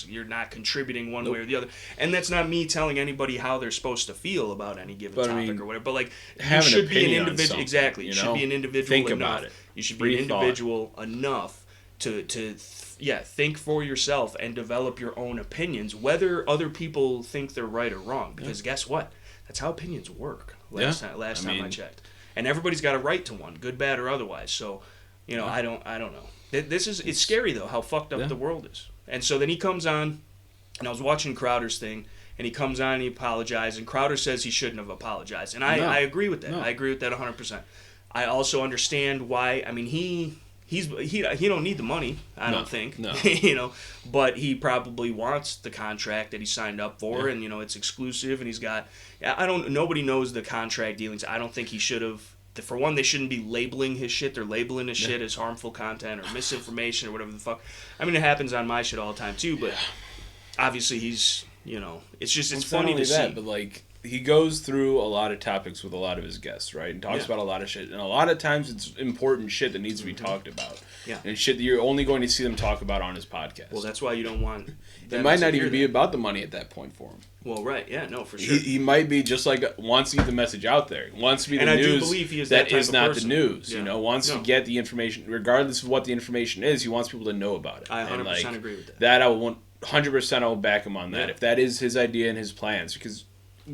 You're not contributing one way or the other. And that's not me telling anybody how they're supposed to feel about any given topic or whatever. But you should be an individual. Exactly. You should be an individual. Think enough. about it. You should be an individual enough to think for yourself and develop your own opinions, whether other people think they're right or wrong. Because guess what? That's how opinions work. Last time I checked. And everybody's got a right to one, good, bad, or otherwise. So, I don't know. It's scary though how fucked up the world is. And so then he comes on, and I was watching Crowder's thing, and he comes on and he apologized, and Crowder says he shouldn't have apologized, and I agree with that. I agree with that 100%. I also understand why. I mean, he don't need the money. I don't think. No. But he probably wants the contract that he signed up for, and it's exclusive, and he's got. Nobody knows the contract dealings. I don't think he should have. For one, they shouldn't be labeling his shit. They're labeling his shit as harmful content or misinformation or whatever the fuck. I mean, it happens on my shit all the time too, but obviously he's, it's funny to see. But he goes through a lot of topics with a lot of his guests, right? And talks about a lot of shit. And a lot of times it's important shit that needs to be talked about. Yeah. And shit that you're only going to see them talk about on his podcast. Well, that's why you don't want... It might not even be about the money at that point for him. Well, right. Yeah, no, for sure. He might be just wants to get the message out there. Wants to be the news. And I do believe he is that type is of not person. the news. Wants to get the information, regardless of what the information is, he wants people to know about it. I 100% agree with that. That I will 100% I will back him on that. If that is his idea and his plans, because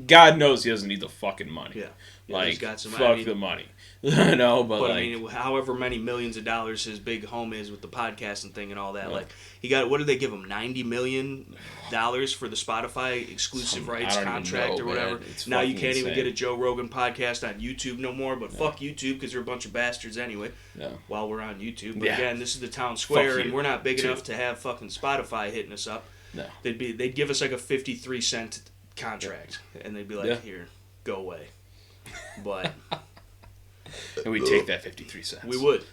God knows he doesn't need the fucking money. Yeah. Like, he's got some, fuck the money. No, but like, I mean, however many millions of dollars his big home is with the podcasting thing and all that, yeah. like, he got, what did they give him, $90 million for the Spotify exclusive rights contract or whatever? Now you can't even get a Joe Rogan podcast on YouTube no more, but fuck YouTube, because they're a bunch of bastards anyway, while we're on YouTube. But again, this is the town square, and we're not big enough to have fucking Spotify hitting us up. No. They'd give us like a 53-cent contract, and they'd be like, here, go away. But... And we'd take that 53 cents. We would.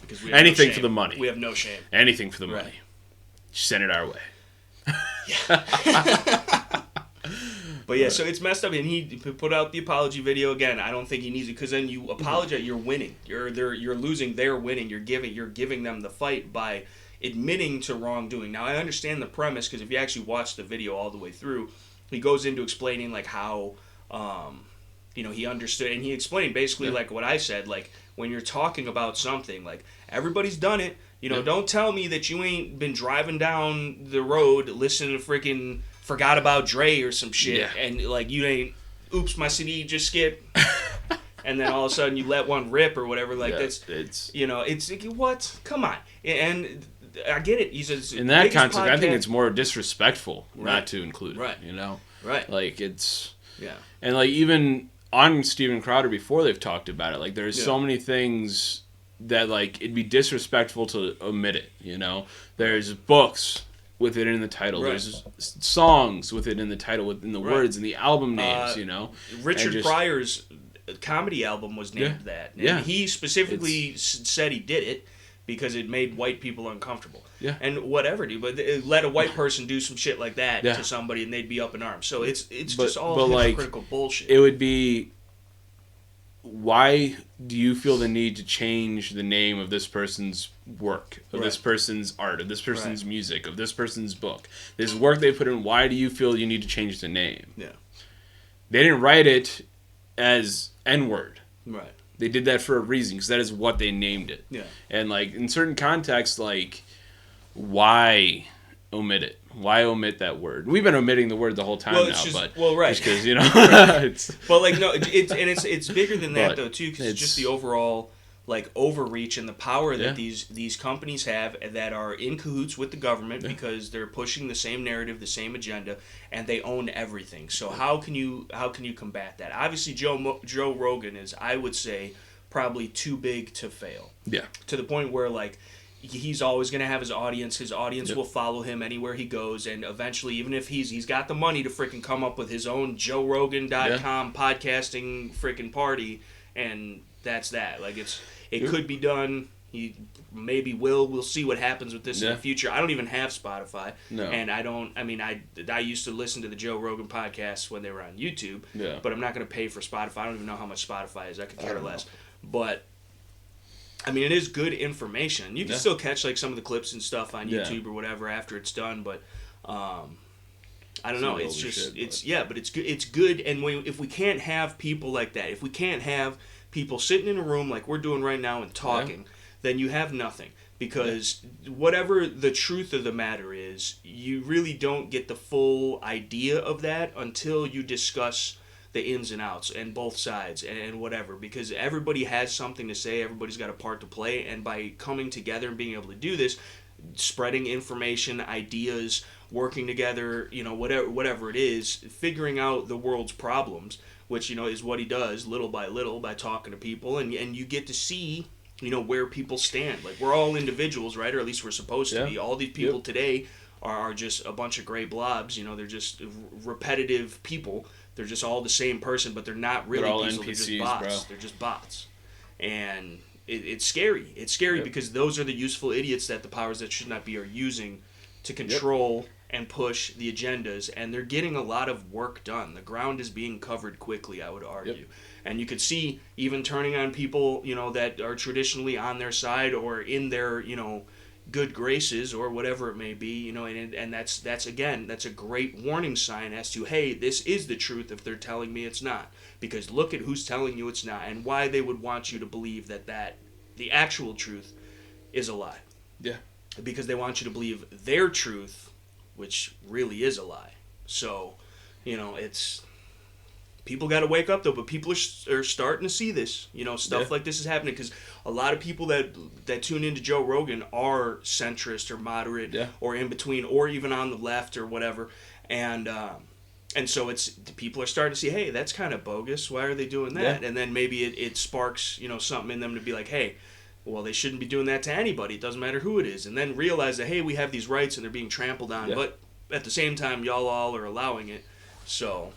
Because we have anything no for the money. We have no shame. Anything for the money. Send it our way. But yeah, so it's messed up. And he put out the apology video again. I don't think he needs it, because then you apologize. You're winning. You're losing. They're winning. You're giving them the fight by admitting to wrongdoing. Now I understand the premise, because if you actually watch the video all the way through, he goes into explaining like how. He understood, and he explained basically like what I said, like when you're talking about something, like everybody's done it, don't tell me that you ain't been driving down the road listening to freaking Forgot About Dre or some shit, and like you ain't, oops, my CD just skipped, and then all of a sudden you let one rip or whatever, like it's like, what? Come on. And I get it. He says, in that context, I think it's more disrespectful not to include it, Right. Like it's, yeah. And like even on Steven Crowder before, they've talked about it. Like there's so many things that like it'd be disrespectful to omit it. There's books with it in the title. Right. There's songs with it in the title, within the words and the album names. Richard Pryor's comedy album was named that. And he specifically said he did it because it made white people uncomfortable. Yeah. And whatever, dude. But let a white person do some shit like that to somebody and they'd be up in arms. So it's just all hypocritical bullshit. It would be, why do you feel the need to change the name of this person's work, of this person's art, of this person's music, of this person's book? This work they put in, why do you feel you need to change the name? Yeah. They didn't write it as N-word. Right. They did that for a reason, because that is what they named it. Yeah. And like in certain contexts, like why omit it? Why omit that word? We've been omitting the word the whole time but just because it's. But like no, it's bigger than that though too, because it's just the overall like overreach and the power that these companies have that are in cahoots with the government because they're pushing the same narrative, the same agenda, and they own everything. So how can you combat that? Obviously, Joe Rogan is, I would say, probably too big to fail. Yeah. To the point where like he's always going to have his audience. His audience will follow him anywhere he goes, and eventually, even if he's got the money to freaking come up with his own JoeRogan.com podcasting freaking party, and that's that. Like it could be done. He maybe will. We'll see what happens with this in the future. I don't even have Spotify. No. And I used to listen to the Joe Rogan podcasts when they were on YouTube. Yeah. But I'm not going to pay for Spotify. I don't even know how much Spotify is. I could care less. But I mean, it is good information. You can still catch like some of the clips and stuff on YouTube or whatever after it's done, but I don't know. It's just but it's good. It's good, and if we can't have people like that, if we can't have people sitting in a room like we're doing right now and talking, then you have nothing. Because whatever the truth of the matter is, you really don't get the full idea of that until you discuss the ins and outs and both sides and whatever, because everybody has something to say, everybody's got a part to play, and by coming together and being able to do this, spreading information, ideas, working together, whatever it is, figuring out the world's problems, which is what he does little by little by talking to people, and you get to see where people stand. Like, we're all individuals, right? Or at least we're supposed to be. All these people today are just a bunch of gray blobs. They're just repetitive people. They're just all the same person, but they're not really people. NPCs, they're just bots. Bro. They're just bots. And it's scary. It's scary because those are the useful idiots that the powers that should not be are using to control and push the agendas. And they're getting a lot of work done. The ground is being covered quickly, I would argue. Yep. And you could see even turning on people, that are traditionally on their side or in their, good graces or whatever it may be, and that's a great warning sign as to, hey, this is the truth if they're telling me it's not, because look at who's telling you it's not and why they would want you to believe that the actual truth is a lie. Yeah. Because they want you to believe their truth, which really is a lie. So, it's People got to wake up, though. But people are starting to see this. You know, stuff like this is happening because a lot of people that tune into Joe Rogan are centrist or moderate or in between or even on the left or whatever. And so people are starting to see, hey, that's kind of bogus. Why are they doing that? Yeah. And then maybe it sparks, you know, something in them to be like, hey, well, they shouldn't be doing that to anybody. It doesn't matter who it is. And then realize that, hey, we have these rights and they're being trampled on. Yeah. But at the same time, y'all all are allowing it. So...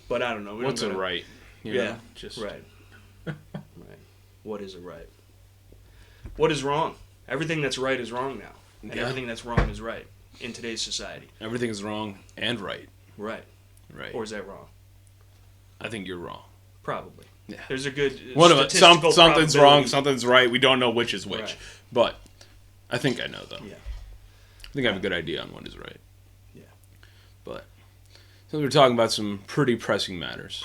But I don't know. What's a right? You know, just right. Right. What is a right? What is wrong? Everything that's right is wrong now. And everything that's wrong is right in today's society. Everything is wrong and right. Right. Right. Or is that wrong? I think you're wrong. Probably. Yeah. There's a good one of it. Something's wrong, something's right. We don't know which is which. Right. But I think I know, though. Yeah. I think I have a good idea on what is right. Yeah. But... So we're talking about some pretty pressing matters.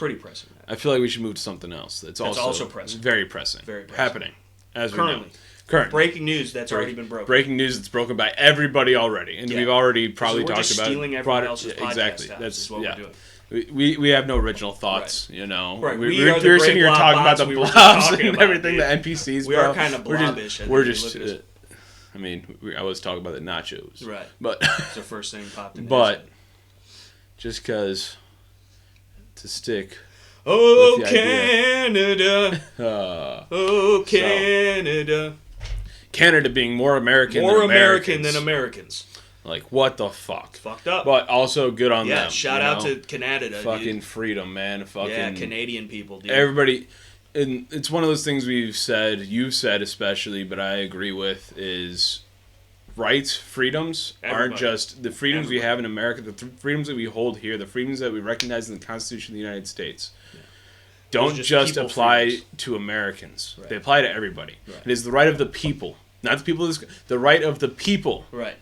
I feel like we should move to something else. That's also pressing. Very pressing. Happening. As currently. We know. Breaking news that's already been broken. Breaking news that's broken by everybody already. And we've already probably talked about it. Stealing everyone else's podcast. Exactly. That's what we're doing. We have no original thoughts, you know. Right. We're sitting here talking about the blobs and everything, the NPCs. We are kind of blobbish. We're just I mean, I was talking about the nachos. Right. But it's the first thing popped in. But just because to stick. Oh, Canada. Oh, Canada. Canada being more American than Americans. Like, what the fuck? Fucked up. But also good on them. Yeah, shout out to Canada. Fucking freedom, man. Fucking Canadian people, dude. Everybody. And it's one of those things you've said especially, but I agree with, is rights, freedoms aren't just the freedoms we have in America, the freedoms that we hold here, the freedoms that we recognize in the Constitution of the United States. Yeah. Don't just apply to Americans. Right. They apply to everybody. Right. It is the right of the people, not the people. The right of the people. Right.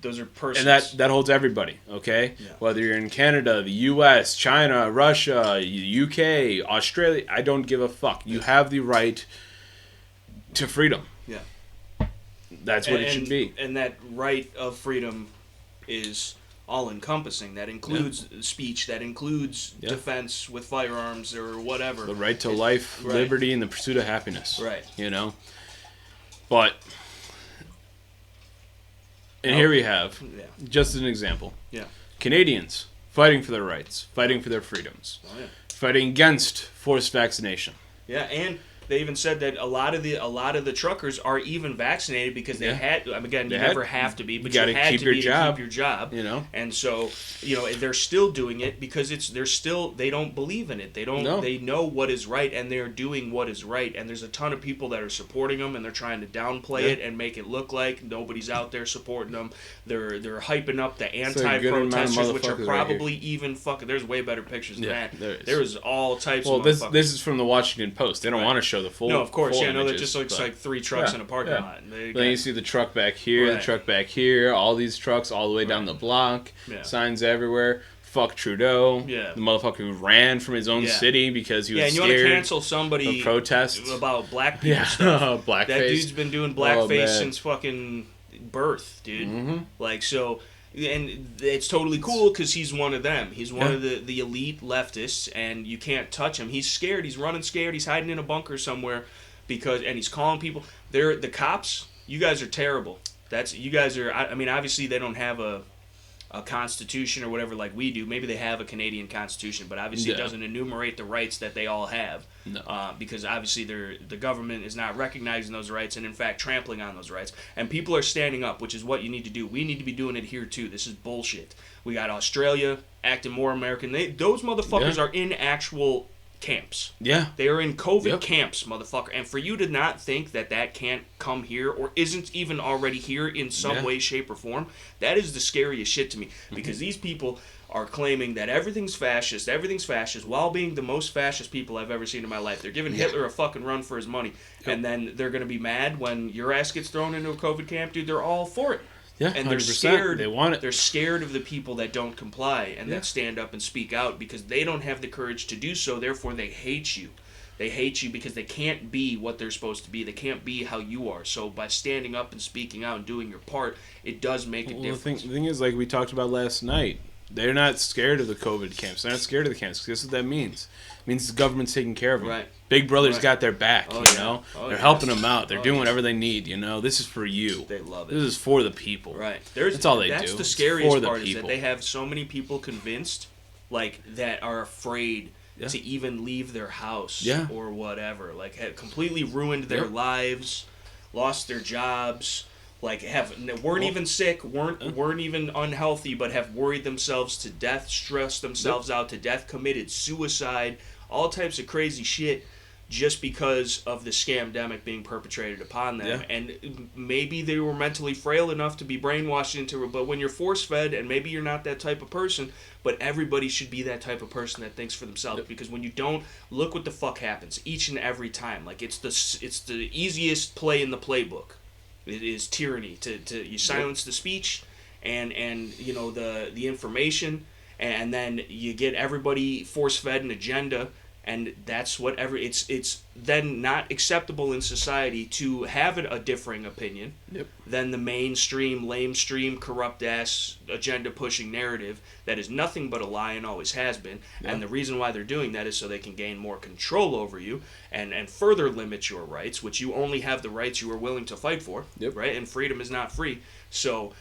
Those are persons. And that holds everybody. Okay. Yeah. Whether you're in Canada, the U.S., China, Russia, U.K., Australia, I don't give a fuck. You have the right to freedom. Yeah. That's what it should be. And that right of freedom is all-encompassing. That includes speech. That includes defense with firearms or whatever. The right to life, liberty, and the pursuit of happiness. Right. You know? But... And here we have, just an example, Canadians fighting for their rights, fighting for their freedoms, fighting against forced vaccination. Yeah, and they even said that a lot of the truckers are even vaccinated because they had. Again, you never have to be, but you had to be to keep your job. You know, and so they're still doing it because they don't believe in it. They don't. No. They know what is right, and they're doing what is right. And there's a ton of people that are supporting them, and they're trying to downplay it and make it look like nobody's out there supporting them. They're hyping up the anti-protesters, which are probably even fucking. There's way better pictures than that. There's all types. Well, this is from the Washington Post. They don't want to show the full. No, of course, full images, that just looks like 3 trucks in a parking lot. Then you see the truck back here, the truck back here, all these trucks all the way down the block, signs everywhere. Fuck Trudeau, the motherfucker who ran from his own city because he was scared. Yeah, and you want to cancel somebody protest about black people stuff. Blackface. That dude's been doing blackface since fucking birth, dude. Mm-hmm. Like, so... And it's totally cool because he's one of them. He's one of the elite leftists, and you can't touch him. He's scared. He's running scared. He's hiding in a bunker somewhere and he's calling people. They're the cops. You guys are terrible. You guys are. I mean, obviously they don't have a constitution or whatever like we do. Maybe they have a Canadian constitution, but obviously it doesn't enumerate the rights that they all have. No. Because obviously the government is not recognizing those rights and in fact trampling on those rights. And people are standing up, which is what you need to do. We need to be doing it here too. This is bullshit. We got Australia acting more American. Those motherfuckers are in actual camps. Yeah. They are in COVID camps, motherfucker. And for you to not think that can't come here or isn't even already here in some way, shape, or form, that is the scariest shit to me. Because these people are claiming that everything's fascist, while being the most fascist people I've ever seen in my life. They're giving Hitler a fucking run for his money. And then they're going to be mad when your ass gets thrown into a COVID camp. Dude, they're all for it. Yeah, and they're scared. They want it. They're scared of the people that don't comply and that stand up and speak out because they don't have the courage to do so. Therefore, they hate you. They hate you because they can't be what they're supposed to be. They can't be how you are. So by standing up and speaking out and doing your part, it does make a difference. The thing is, like we talked about last night, They're not scared of the COVID camps. They're not scared of the camps. Guess what that means? It means the government's taking care of them. Right. Big Brother's got their back, you know? They're helping them out. They're doing whatever they need, you know? This is for you. They love it. This is for the people. Right. That's all they do. That's the scariest part, is that they have so many people convinced, like, that are afraid to even leave their house or whatever. Like, have completely ruined their lives, lost their jobs, like, weren't even sick, weren't even unhealthy, but have worried themselves to death, stressed themselves out to death, committed suicide, all types of crazy shit, just because of the scamdemic being perpetrated upon them. Yeah. And maybe they were mentally frail enough to be brainwashed into it, but when you're force-fed, and maybe you're not that type of person, but everybody should be that type of person that thinks for themselves, because when you don't, look what the fuck happens each and every time. Like, it's the easiest play in the playbook. It is tyranny. You silence the speech and you know, the information, and then you get everybody force-fed an agenda. And that's what it's then not acceptable in society to have a differing opinion than the mainstream, lamestream, corrupt-ass, agenda-pushing narrative that is nothing but a lie and always has been. Yeah. And the reason why they're doing that is so they can gain more control over you and further limit your rights, which you only have the rights you are willing to fight for, right? And freedom is not free. So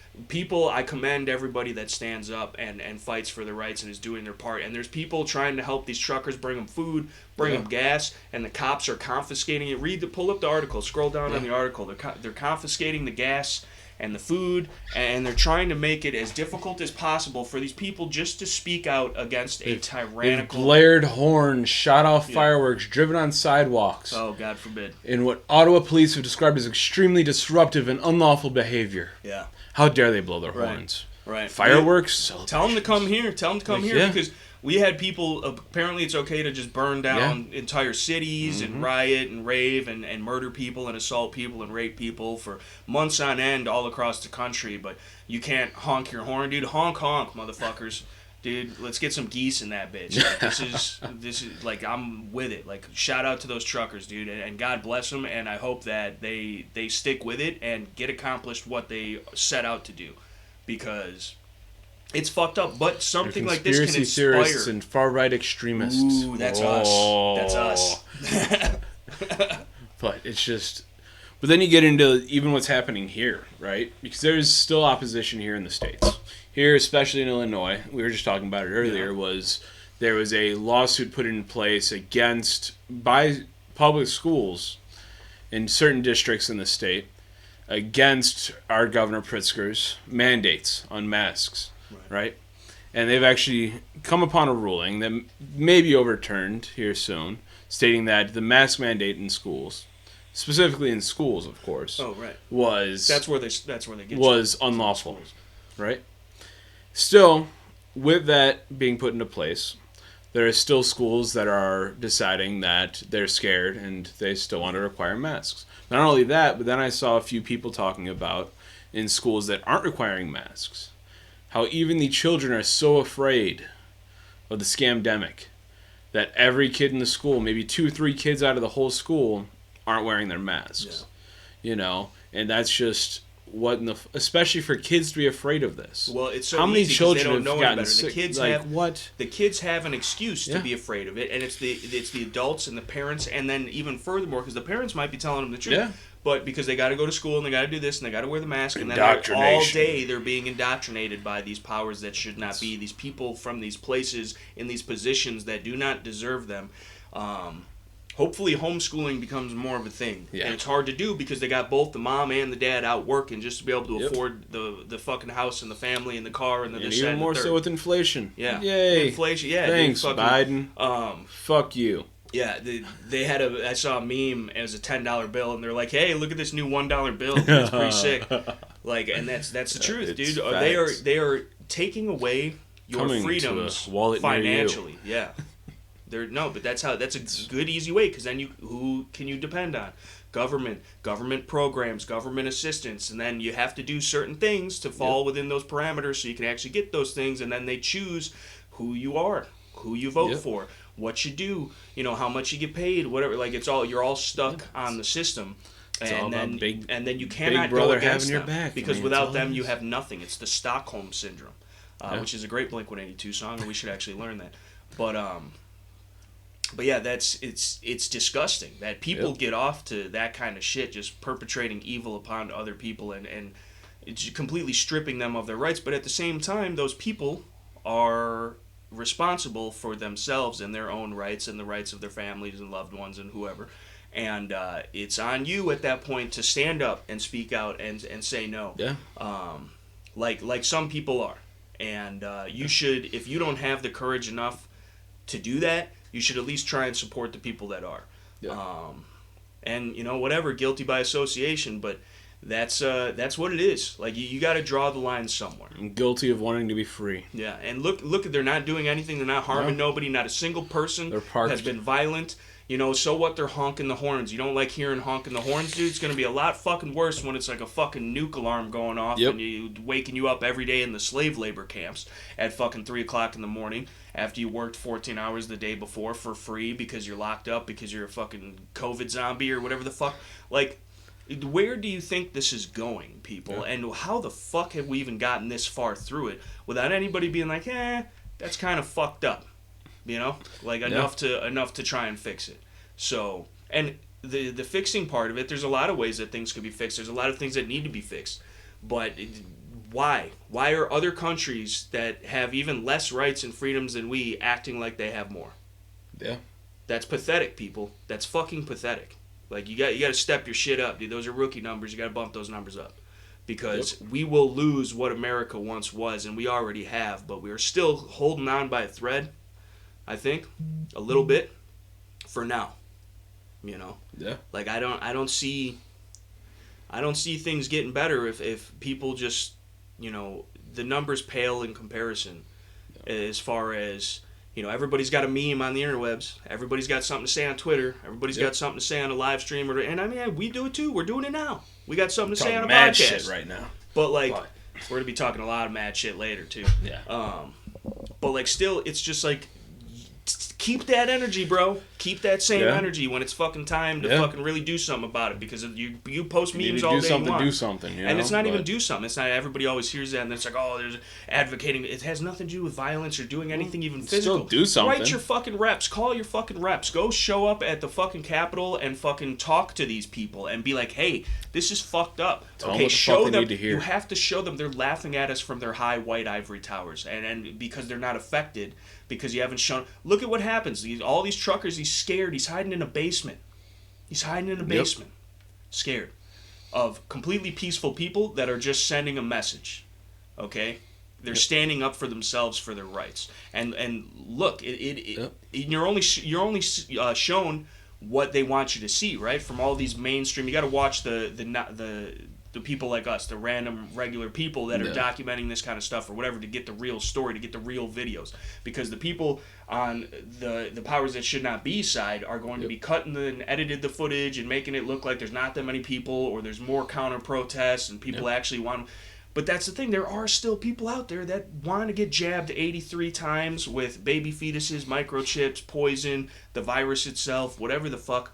I commend everybody that stands up and fights for their rights and is doing their part. And there's people trying to help these truckers, bring them food, bring them gas, and the cops are confiscating it. Pull up the article, scroll down on the article. They're confiscating the gas and the food, and they're trying to make it as difficult as possible for these people just to speak out against a tyrannical... They've blared horns, shot off fireworks, driven on sidewalks. Oh, God forbid. In what Ottawa police have described as extremely disruptive and unlawful behavior. Yeah. How dare they blow their horns? Right. Fireworks? Tell them to come here. Because we had people, apparently it's okay to just burn down entire cities and riot and rave and murder people and assault people and rape people for months on end all across the country, but you can't honk your horn, dude. Honk, motherfuckers. Dude, let's get some geese in that bitch. Like, this is like, I'm with it. Like, shout out to those truckers, dude, and God bless them, and I hope that they stick with it and get accomplished what they set out to do, because it's fucked up. But something like this can inspire. Conspiracy theorists and far-right extremists. Ooh, that's us. But it's just... But then you get into even what's happening here, right? Because there's still opposition here in the States. Here, especially in Illinois, we were just talking about it earlier, there was a lawsuit put in place by public schools in certain districts in the state against our Governor Pritzker's mandates on masks, right? And they've actually come upon a ruling that may be overturned here soon, stating that the mask mandate in schools, specifically in schools, of course, was unlawful, right? Still, with that being put into place, there are still schools that are deciding that they're scared and they still want to require masks. Not only that, but then I saw a few people talking about in schools that aren't requiring masks, how even the children are so afraid of the scamdemic that every kid in the school, maybe 2 or 3 kids out of the whole school, aren't wearing their masks. Yeah. You know, and that's just... especially for kids to be afraid of this. Well, it's so how many easy children they don't know have gotten any better. sick? The kids have an excuse to be afraid of it, and it's the adults and the parents, and then even furthermore, because the parents might be telling them the truth, but because they got to go to school and they got to do this and they got to wear the mask, and then all day they're being indoctrinated by these powers that should not be, these people from these places in these positions that do not deserve them. Hopefully homeschooling becomes more of a thing. Yeah. And it's hard to do because they got both the mom and the dad out working just to be able to afford the fucking house and the family and the car and the this, even more so with inflation. Yeah. Yay. Inflation, yeah. Thanks, Biden. Fuck you. Yeah, they had I saw a meme as a $10 bill, and they're like, "Hey, look at this new $1 bill. It's pretty sick." Like, and that's the truth, dude. They are taking away your freedoms financially. Yeah. But that's a good, easy way, because then who can you depend on? Government programs, government assistance, and then you have to do certain things to fall within those parameters so you can actually get those things, and then they choose who you are, who you vote for, what you do, how much you get paid, whatever. Like, you're all stuck on the system. And then you cannot go against them, because without them you have nothing. It's the Stockholm syndrome. which is a great Blink-182 song, and we should actually learn that. But yeah, it's disgusting that people get off to that kind of shit, just perpetrating evil upon other people and it's completely stripping them of their rights. But at the same time, those people are responsible for themselves and their own rights and the rights of their families and loved ones and whoever. And it's on you at that point to stand up and speak out and say no. Yeah. Like some people are. And you should, if you don't have the courage enough to do that, you should at least try and support the people that are. Yeah. And, whatever, guilty by association, but that's what it is. Like, you got to draw the line somewhere. I'm guilty of wanting to be free. Yeah, and look, they're not doing anything. They're not harming nobody. Not a single person has been violent. So what? They're honking the horns. You don't like hearing honking the horns, dude? It's going to be a lot fucking worse when it's like a fucking nuke alarm going off and waking you up every day in the slave labor camps at fucking 3 o'clock in the morning after you worked 14 hours the day before for free because you're locked up because you're a fucking COVID zombie or whatever the fuck. Like, where do you think this is going, people? Yeah. And how the fuck have we even gotten this far through it without anybody being like, that's kind of fucked up, like enough to try and fix it. So, and the fixing part of it, there's a lot of ways that things could be fixed. There's a lot of things that need to be fixed. But why? Why are other countries that have even less rights and freedoms than we acting like they have more? Yeah. That's pathetic, people. That's fucking pathetic. Like, you got to step your shit up, dude. Those are rookie numbers. You got to bump those numbers up. Because we will lose what America once was, and we already have. But we are still holding on by a thread, I think, a little bit, for now. Yeah. Like, I don't see things getting better if people just, the numbers pale in comparison as far as, everybody's got a meme on the interwebs. Everybody's got something to say on Twitter. Everybody's got something to say on a live stream. And I mean, we do it too. We're doing it now. We got something to say on a mad podcast. Shit right now. But like, we're going to be talking a lot of mad shit later too. Yeah. But like, still, it's just like, keep that energy, bro. Keep that same energy when it's fucking time to fucking really do something about it. Because you post memes all day you want. Do something, and it's not even do something. It's not, everybody always hears that and it's like, there's advocating. It has nothing to do with violence or doing anything even physical. Still do something. Write your fucking reps. Call your fucking reps. Go show up at the fucking Capitol and fucking talk to these people and be like, hey, this is fucked up. Tell them what the fuck they need to hear. You have to show them they're laughing at us from their high white ivory towers. And because they're not affected. Because you haven't shown. Look at what happens. All these truckers, he's scared. He's hiding in a basement. Scared of completely peaceful people that are just sending a message. Okay? They're standing up for themselves, for their rights. And look, you're only shown what they want you to see, right? From all these mainstream. You got to watch the people like us, the random, regular people that are documenting this kind of stuff or whatever to get the real story, to get the real videos. Because the people on the powers that should not be side are going to be cutting and edited the footage and making it look like there's not that many people or there's more counter-protests and people actually want... But that's the thing, there are still people out there that want to get jabbed 83 times with baby fetuses, microchips, poison, the virus itself, whatever the fuck.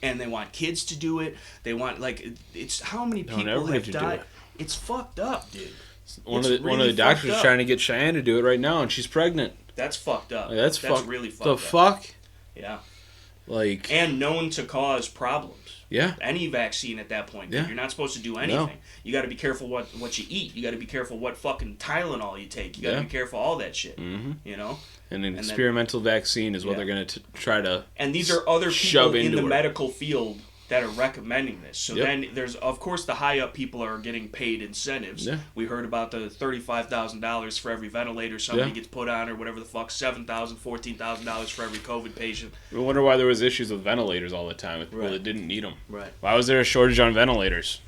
And they want kids to do it. They want, like, it's how many people have died. It's fucked up, dude. One of the doctors is trying to get Cheyenne to do it right now, and she's pregnant. That's fucked up. Like, that's really fucked up. The fuck? Yeah. Like... And known to cause problems. Yeah. Any vaccine at that point. Dude. You're not supposed to do anything. No. You got to be careful what you eat. You got to be careful what fucking Tylenol you take. You got to be careful all that shit. Mm-hmm. And an experimental vaccine is what they're going to try to And these are other people in the medical field that are recommending this. So then there's, of course, the high-up people are getting paid incentives. Yeah. We heard about the $35,000 for every ventilator somebody gets put on or whatever the fuck, $7,000, $14,000 for every COVID patient. I wonder why there was issues with ventilators all the time with people that didn't need them. Right. Why was there a shortage on ventilators?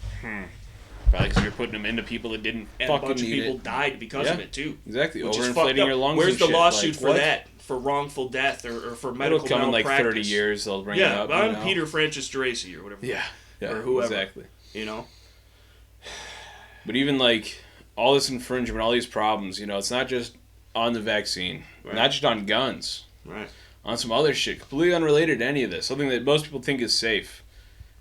Probably because you're putting them into people that didn't fucking need it. And a bunch of people died because of it, too. Exactly. Overinflating your lungs. Where's the lawsuit for that? For wrongful death or for medical malpractice. It'll come in like 30 years. They'll bring it up. Yeah, I'm Peter Francis Geraci or whatever. Yeah, or whoever. Exactly. But even like all this infringement, all these problems, it's not just on the vaccine, not just on guns, on some other shit completely unrelated to any of this. Something that most people think is safe.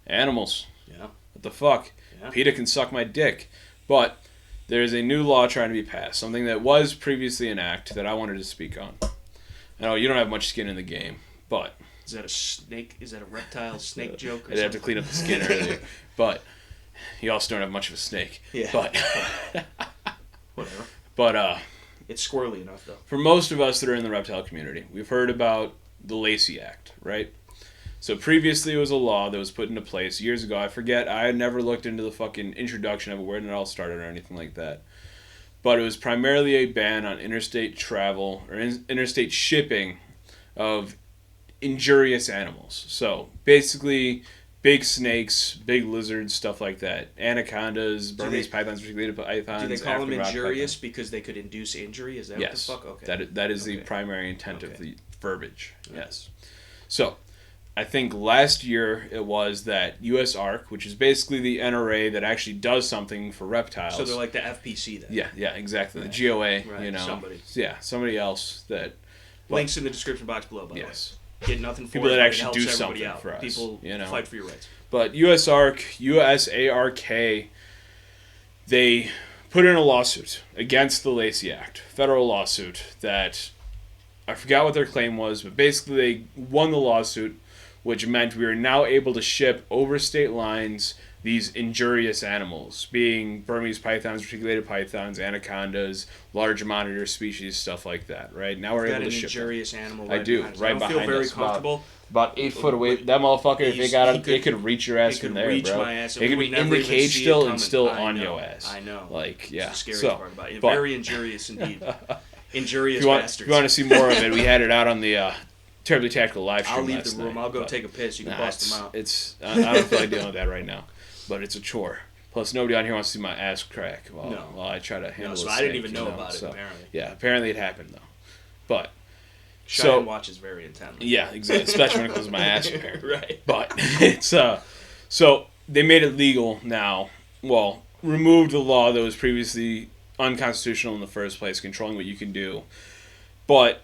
Animals. Yeah. What the fuck? Yeah. PETA can suck my dick, but there's a new law trying to be passed, something that was previously an act that I wanted to speak on. I know you don't have much skin in the game, but... Is that a snake? Is that a reptile snake joke? I'd have to clean up the skin earlier. But you also don't have much of a snake. Yeah. But... Whatever. But, it's squirrely enough, though. For most of us that are in the reptile community, we've heard about the Lacy Act, right? So previously it was a law that was put into place years ago. I forget. I had never looked into the fucking introduction of it, where it all started or anything like that. But it was primarily a ban on interstate travel or interstate shipping of injurious animals. So basically big snakes, big lizards, stuff like that. Anacondas, Burmese pythons, particularly pythons. Do they call African them injurious pythons. Because they could induce injury? Is that yes. what the fuck? Okay. That is the primary intent of the verbiage. Okay. Yes. So, I think last year it was that I.S.R.A, which is basically the NRA that actually does something for reptiles. So they're like the F.P.C. then. Yeah, exactly. Right. The G.O.A, right. you know. Somebody. Yeah, somebody else that... Links in the description box below, by the way. Yes. Get nothing for people it, that actually it do helps something out. for us. People you know? fight for your rights. But I.S.R.A, U.S.A.R.K, they put in a lawsuit against the Lacy Act, federal lawsuit that... I forgot what their claim was, but basically they won the lawsuit, which meant we are now able to ship over state lines these injurious animals, being Burmese pythons, reticulated pythons, anacondas, large monitor species, stuff like that, right? Now we're able to ship an injurious animal I do, behind us. right I don't behind feel very us. comfortable. About 8 foot away. That motherfucker, if it got up, it could reach your ass it from could there, reach bro. my ass. It could be in the cage still and still on your ass. I know. Like, yeah. That's the scariest part about it. Very injurious indeed. Injurious bastards. If you want to see more of it, we had it out on the Terribly Tactical live stream. I'll leave the room. I'll go take a piss. You can bust them out. I don't feel like dealing with that right now, but it's a chore. Plus, nobody on here wants to see my ass crack while I try to handle it. So I didn't even know about it, apparently. Yeah, apparently it happened, though. But... Cheyenne watches very intently. Yeah, exactly. Especially when it comes to my ass repair. Right. But it's so they made it legal now. Well, removed the law that was previously unconstitutional in the first place, controlling what you can do. But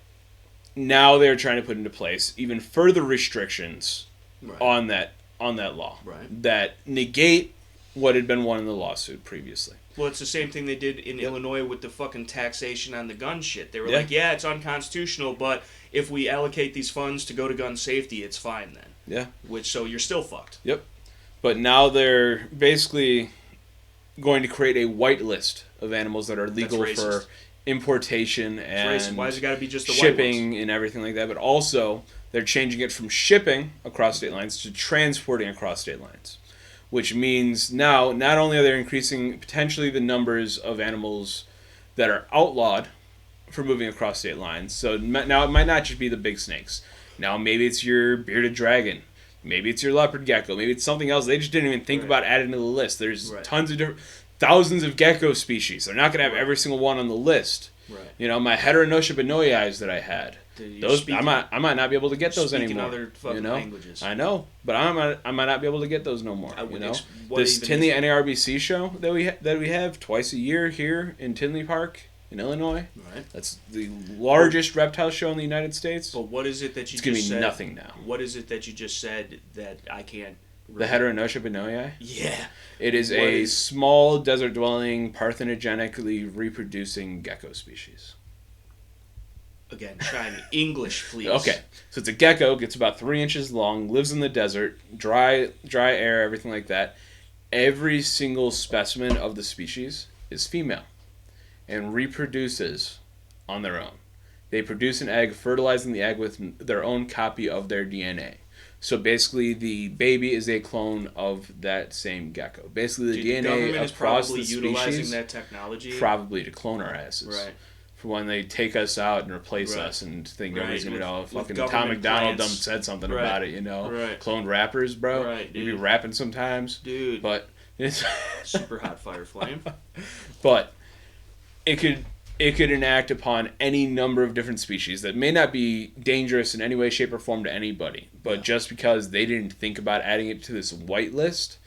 now they're trying to put into place even further restrictions on that law that negate what had been won in the lawsuit previously. Well, it's the same thing they did in Illinois with the fucking taxation on the gun shit. They were like, yeah, it's unconstitutional, but if we allocate these funds to go to gun safety, it's fine then. Yeah. So you're still fucked. Yep. But now they're basically going to create a white list of animals that are legal for importation and why has it got to be just the shipping and everything like that. But also, they're changing it from shipping across state lines to transporting across state lines. Which means now, not only are they increasing potentially the numbers of animals that are outlawed for moving across state lines. So now it might not just be the big snakes. Now maybe it's your bearded dragon. Maybe it's your leopard gecko. Maybe it's something else. They just didn't even think about adding to the list. There's tons of thousands of gecko species. They're not going to have every single one on the list. Right. You know, my Heteronotia benoii that I had. Those I might not be able to get those anymore. Other fucking languages. I know, but I might not be able to get those no more. You know, this Tinley NARBC show that we have twice a year here in Tinley Park in Illinois. Right. That's the largest reptile show in the United States. But what is it that you just said? It's gonna be nothing now. What is it that you just said that I can't? The Heteronotia benoii? Yeah. It is a small desert-dwelling, parthenogenically reproducing gecko species. Again, trying English, please. Okay, so it's a gecko, gets about 3 inches long, lives in the desert, dry air, everything like that. Every single specimen of the species is female and reproduces on their own. They produce an egg, fertilizing the egg with their own copy of their DNA. So basically, the baby is a clone of that same gecko. Basically, the DNA across the species, utilizing that technology, probably to clone our asses. Right. For when they take us out and replace us and think nobody's going to know. Fucking Tom McDonald said something about it, you know. Right. Cloned rappers, bro. Right, You be rapping sometimes. Dude. But it's... Super hot fire flame. But it could enact upon any number of different species that may not be dangerous in any way, shape, or form to anybody. But just because they didn't think about adding it to this white list,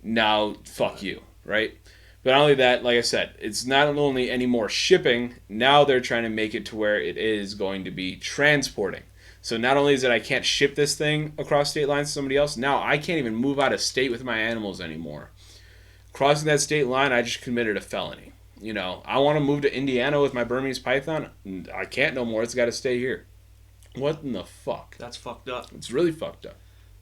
now fuck you, right? But not only that, like I said, it's not only any more shipping, now they're trying to make it to where it is going to be transporting. So not only is it I can't ship this thing across state lines to somebody else, now I can't even move out of state with my animals anymore. Crossing that state line, I just committed a felony. You know, I want to move to Indiana with my Burmese python. I can't no more. It's got to stay here. What in the fuck? That's fucked up. It's really fucked up.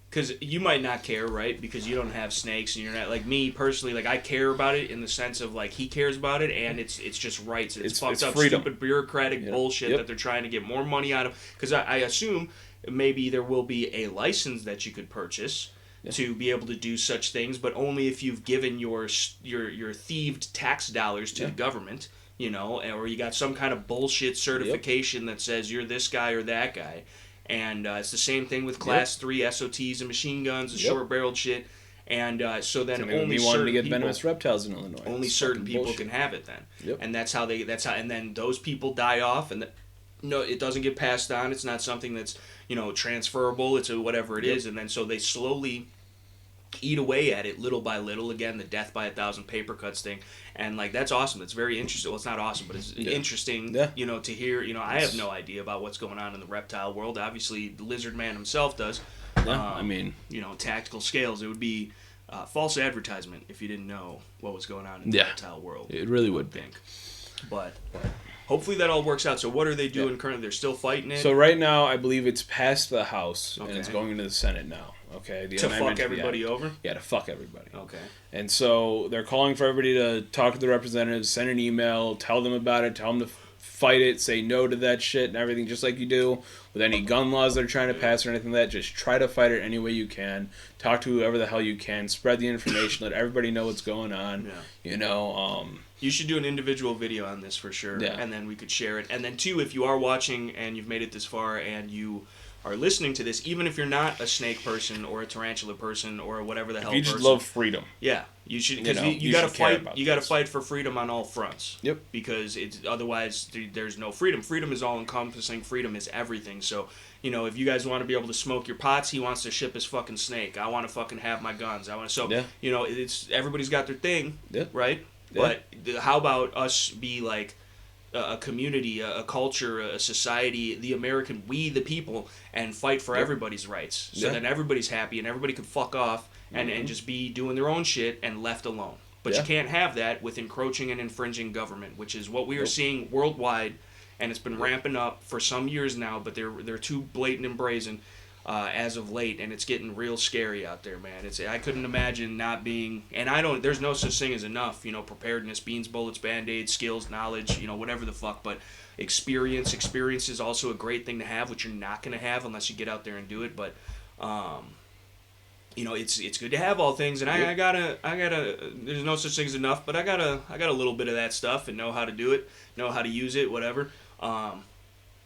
Because you might not care, right? Because you don't have snakes, and you're not like me personally. Like I care about it in the sense of like he cares about it, and it's just rights. It's fucked up, freedom. Stupid bureaucratic bullshit that they're trying to get more money out of. Because I assume maybe there will be a license that you could purchase to be able to do such things, but only if you've given your thieved tax dollars to the government, you know, or you got some kind of bullshit certification that says you're this guy or that guy. And it's the same thing with Class 3 SOTs and machine guns and short-barreled shit. And so then only certain to get people, venomous reptiles in Illinois. Only certain people can have it then. And that's how, and then those people die off, and no, it doesn't get passed on. It's not something that's, you know, transferable. It's a whatever it is. And then so they slowly eat away at it little by little. Again, the death by 1,000 paper cuts thing. And like that's awesome. It's very interesting. Well, it's not awesome, but it's interesting, you know, to hear. You know, I have no idea about what's going on in the reptile world. Obviously, the lizard man himself does. I mean, you know, tactical scales. It would be false advertisement if you didn't know what was going on in the reptile world. It really would think. But hopefully that all works out. So what are they doing currently? They're still fighting it? So right now, I believe it's passed the House, and it's going into the Senate now. Okay, to fuck everybody over? Yeah, to fuck everybody. Okay. And so they're calling for everybody to talk to the representatives, send an email, tell them about it, tell them to fight it, say no to that shit and everything, just like you do with any gun laws they're trying to pass or anything like that. Just try to fight it any way you can. Talk to whoever the hell you can. Spread the information. Let everybody know what's going on. Yeah. You know, you should do an individual video on this for sure, and then we could share it. And then, too, if you are watching and you've made it this far and you are listening to this, even if you're not a snake person or a tarantula person or whatever the hell person. You just love freedom. Yeah, you should, because you got to fight. You got to fight for freedom on all fronts. Yep. Because it's otherwise there's no freedom. Freedom is all encompassing. Freedom is everything. So you know, if you guys want to be able to smoke your pots, he wants to ship his fucking snake. I want to fucking have my guns. I want to. So you know, it's everybody's got their thing, right? Yeah. But how about us be like a community, a culture, a society, we the people, and fight for everybody's rights. So then everybody's happy and everybody can fuck off and just be doing their own shit and left alone. But you can't have that with encroaching and infringing government, which is what we are seeing worldwide, and it's been ramping up for some years now, but they're too blatant and brazen as of late, and it's getting real scary out there, man. I couldn't imagine not being, and there's no such thing as enough, you know, preparedness, beans, bullets, band-aids, skills, knowledge, you know, whatever the fuck, but experience is also a great thing to have, which you're not going to have unless you get out there and do it, but, you know, it's good to have all things, and I gotta, there's no such thing as enough, but I got a little bit of that stuff and know how to do it, know how to use it, whatever.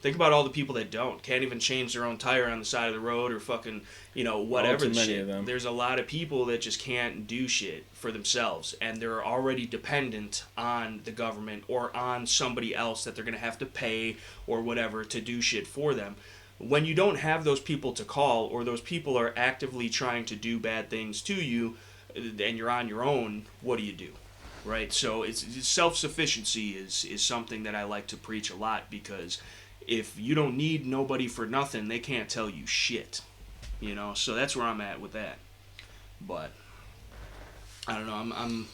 Think about all the people that can't even change their own tire on the side of the road or fucking, you know, whatever the shit. Of them. There's a lot of people that just can't do shit for themselves, and they're already dependent on the government or on somebody else that they're going to have to pay or whatever to do shit for them. When you don't have those people to call, or those people are actively trying to do bad things to you, and you're on your own, what do you do? Right? So it's self-sufficiency is something that I like to preach a lot, because if you don't need nobody for nothing, they can't tell you shit, you know. So that's where I'm at with that. But I don't know.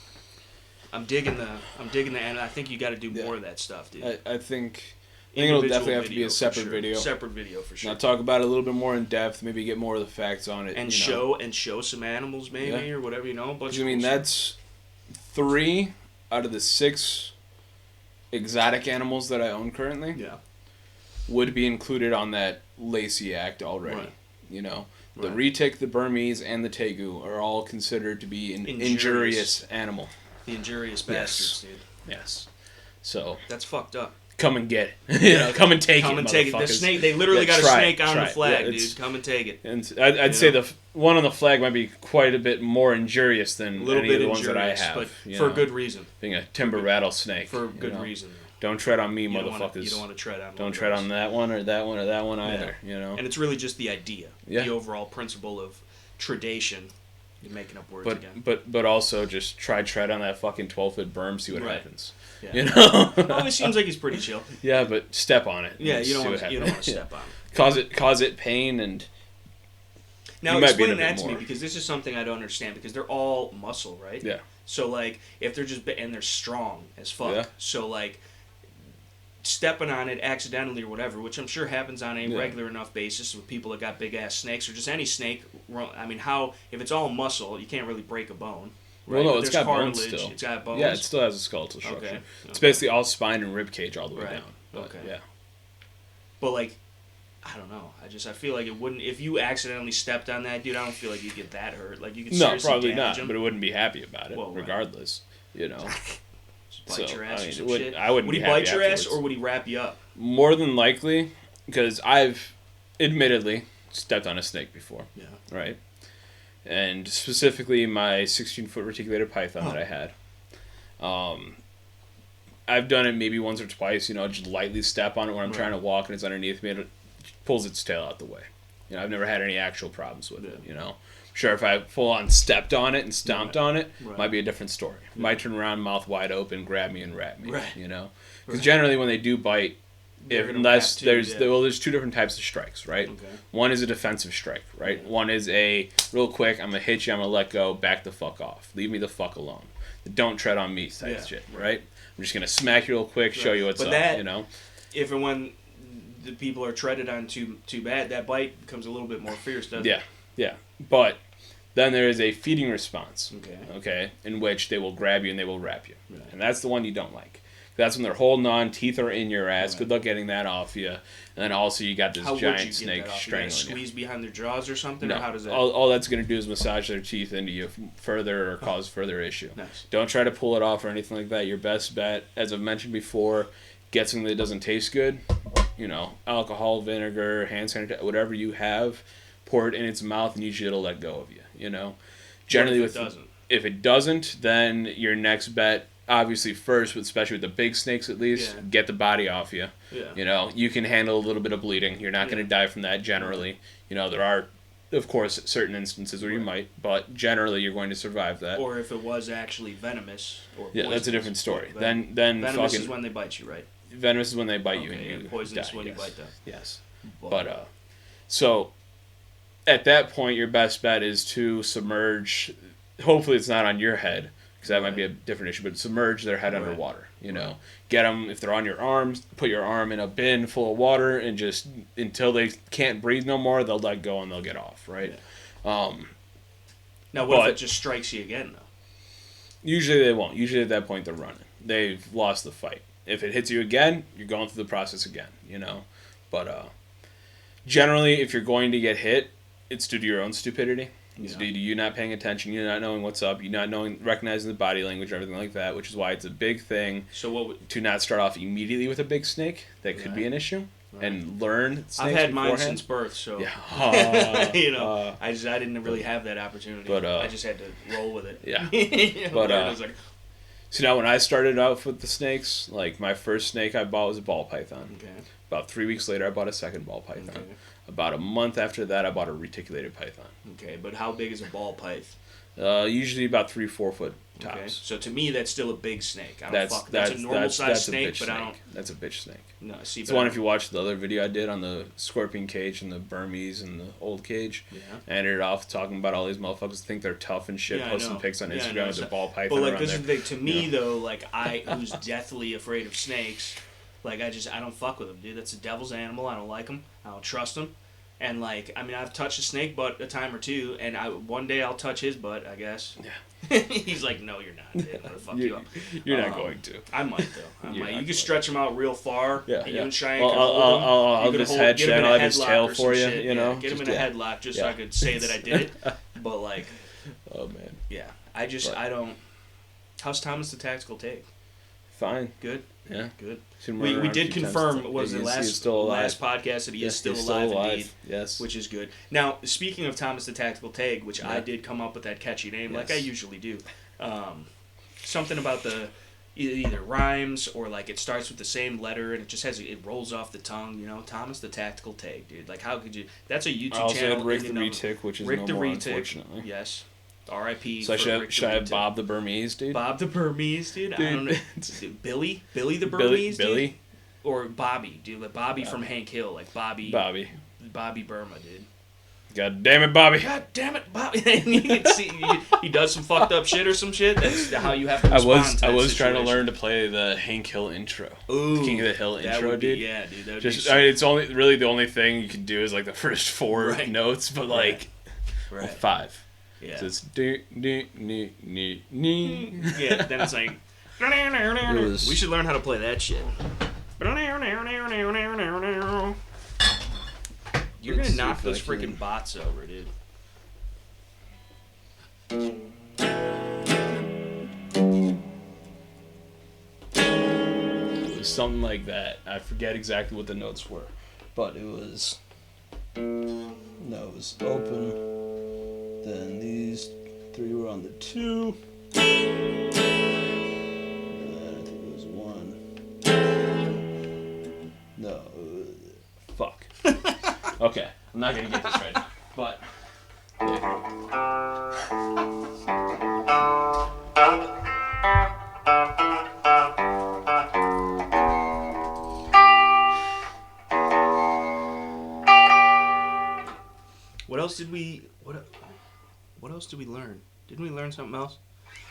I'm digging the and I think you got to do more of that stuff, dude. I think it'll definitely have to be a separate video. Separate video for sure. Now talk about it a little bit more in depth. Maybe get more of the facts on it, and show some animals maybe or whatever, you know. I mean, that's 3 out of the 6 exotic animals that I own currently. Yeah. Would be included on that Lacy Act already. Right. You know, the retic, the Burmese, and the tegu are all considered to be an injurious animal. The injurious bastards, dude. Yes. So that's fucked up. Come and get it. You know, come and take it. Come and take it. The snake. They literally got a snake on the flag, dude. Come and take it. And I'd say the one on the flag might be quite a bit more injurious than any of the ones that I have. But for good reason. Being a timber rattlesnake. For good reason. Don't tread on me, motherfuckers. You don't want to tread on. Don't tread on that one or that one or that one either. You know. And it's really just the idea, the overall principle of tradition. You're making up words again. But also just tread on that fucking 12-foot berm, see what happens. Yeah. You know. Oh, it seems like he's pretty chill. Yeah, but step on it. Yeah, you don't want to step on it. Cause it pain and. Now explain that to me, because this is something I don't understand, because they're all muscle, right? Yeah. So, like, if they're just... And they're strong as fuck. Yeah. So, like, stepping on it accidentally or whatever, which I'm sure happens on a regular enough basis with people that got big-ass snakes, or just any snake. I mean, if it's all muscle, you can't really break a bone. Right? Well, no, it's got bones still. It's got bones? Yeah, it still has a skeletal structure. Okay. It's basically all spine and rib cage all the way down. But, okay. Yeah. But, like, I don't know. I feel like it wouldn't... If you accidentally stepped on that, dude, I don't feel like you'd get that hurt. Like, you could seriously probably damage not, him. but it wouldn't be happy about it, regardless. You know? Just bite your ass or some shit? I wouldn't Would he be happy bite your ass, afterwards. or would he wrap you up? More than likely, because I've, admittedly, stepped on a snake before. Yeah. Right? And specifically my 16-foot reticulated python that I had. I've done it maybe once or twice, you know, just lightly step on it when I'm trying to walk and it's underneath me and it pulls its tail out the way. You know, I've never had any actual problems with it, you know. Sure, if I full-on stepped on it and stomped on it, might be a different story. Might turn around, mouth wide open, grab me and wrap me, you know. Because generally when they do bite, unless there's two different types of strikes, right? Okay. One is a defensive strike, right? One is a real quick, I'm gonna hit you, I'm gonna let go, back the fuck off, leave me the fuck alone. Don't tread on me type shit, right? I'm just gonna smack you real quick, show you what's up, you know. If and when the people are treaded on too bad, that bite becomes a little bit more fierce, doesn't it? Yeah. But then there is a feeding response, okay, in which they will grab you and they will wrap you, and that's the one you don't like. That's when they're holding on, teeth are in your ass. Good luck getting that off you. And then also you got this giant snake strangling you. Squeeze behind their jaws or something? No. Or how does that... All that's going to do is massage their teeth into you further or cause further issue. Nice. Don't try to pull it off or anything like that. Your best bet, as I've mentioned before, get something that doesn't taste good. You know, alcohol, vinegar, hand sanitizer, whatever you have, pour it in its mouth and usually it'll let go of you. You know, generally if it doesn't, then your next bet, obviously first, especially with the big snakes at least, get the body off you. Yeah. You know, you can handle a little bit of bleeding. You're not going to die from that generally. You know, there are, of course, certain instances where you might, but generally you're going to survive that. Or if it was actually venomous or poisonous. That's a different story. Then venomous is when they bite you, right? Venomous is when they bite you and you poisonous die. When you bite them. Yes. But so at that point, your best bet is to submerge. Hopefully, it's not on your head. Because that might be a different issue, but submerge their head underwater, you know. Get them, if they're on your arms, put your arm in a bin full of water and just, until they can't breathe no more, they'll let go and they'll get off, right? Yeah. Now, what if it just strikes you again, though? Usually they won't. Usually at that point they're running. They've lost the fight. If it hits you again, you're going through the process again, you know. But generally, if you're going to get hit, it's due to your own stupidity. It's due to you not paying attention, you not knowing what's up, you not recognizing the body language, everything like that, which is why it's a big thing to not start off immediately with a big snake. That could be an issue. And learn snakes I've had beforehand. mine since birth, so you know, I didn't really have that opportunity. But I just had to roll with it. Yeah. You know, but so now when I started out with the snakes, like my first snake I bought was a ball python. Okay. About 3 weeks later, I bought a second ball python. Okay. About a month after that, I bought a reticulated python. Okay, but how big is a ball python? Usually about 3-4 foot tops. Okay. So to me, that's still a big snake. That's a normal size snake, but I don't. That's a bitch snake. No, see, it's one if you watch the other video I did on the scorpion cage and the Burmese and the old cage. Yeah. I ended off talking about all these motherfuckers think they're tough and shit, posting pics on Instagram with the ball python. But like this is the thing to me though, like who's deathly afraid of snakes, like I don't fuck with them, dude. That's a devil's animal. I don't like them. I don't trust them. And like, I mean, I've touched a snake butt a time or two, and one day I'll touch his butt, I guess. Yeah. He's like, no, you're not. I'm gonna fuck you up. You're not going to. I might though. You can stretch him out real far. Yeah. And you and Cheyenne can hold him. I'll just head check. I'll have his tail for you. Shit. You know. Get him in a headlock just so I could say that I did it. But like. Oh man. Yeah. I don't. How's Thomas the Tactical Take? Fine. Good. Yeah. Good. We did confirm, last podcast, that he is still alive indeed. Yes. Which is good. Now, speaking of Thomas the Tactical Tag, which I did come up with that catchy name, like I usually do. Something about the either rhymes or like it starts with the same letter and it just it rolls off the tongue, you know. Thomas the Tactical Tag, dude. Like how could you? That's a YouTube channel. I also had Rick the Retic, which is no more, unfortunately. Yes. R.I.P. So should I have Bob the Burmese, dude? Burmese, dude? I don't know. Billy the Burmese, dude? Or Bobby, dude. Like Bobby from Hank Hill. Like Bobby Burma, dude. God damn it, Bobby. God damn it, Bobby. And you can see he does some fucked up shit or some shit. That's how you have to respond I was trying to learn to play the Hank Hill intro. Ooh, King of the Hill intro, dude. Yeah, dude. That would Just, I mean, it's only really the only thing you can do is like the first 4 notes, but like well, 5. Yeah. So it's do. Yeah, then it's like we should learn how to play that shit. You're gonna knock those freaking bots over, dude. It was something like that. I forget exactly what the notes were, but it was open. Then these 3 were on the 2. And then I think it was 1. No, fuck. Okay, I'm not gonna get this right now, but. Yeah. What else did we learn? Didn't we learn something else?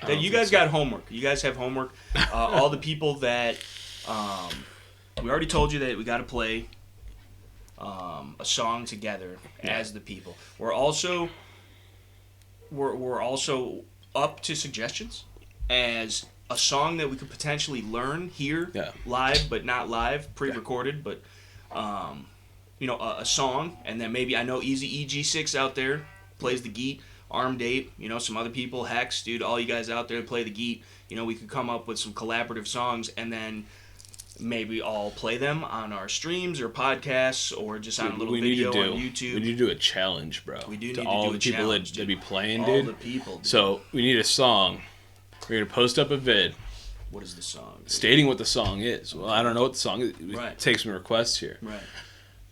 That you guys got homework. You guys have homework. All the people that we already told you that we got to play a song together as the people. We're also up to suggestions as a song that we could potentially learn here live, but not live, pre-recorded, but a song, and then maybe I know Easy EG6 out there plays the geet, Armed Ape, some other people, Hex, dude, all you guys out there play the geet. We could come up with some collaborative songs, and then maybe all play them on our streams or podcasts or just on a little video on YouTube. We need to do a challenge, bro. We do need to do all a the people challenge, that be playing, all dude. All the people, dude. So we need a song. We're gonna post up a vid. What is the song? Dude? Stating what the song is. Well, I don't know what the song is. Right. Take some requests here. Right.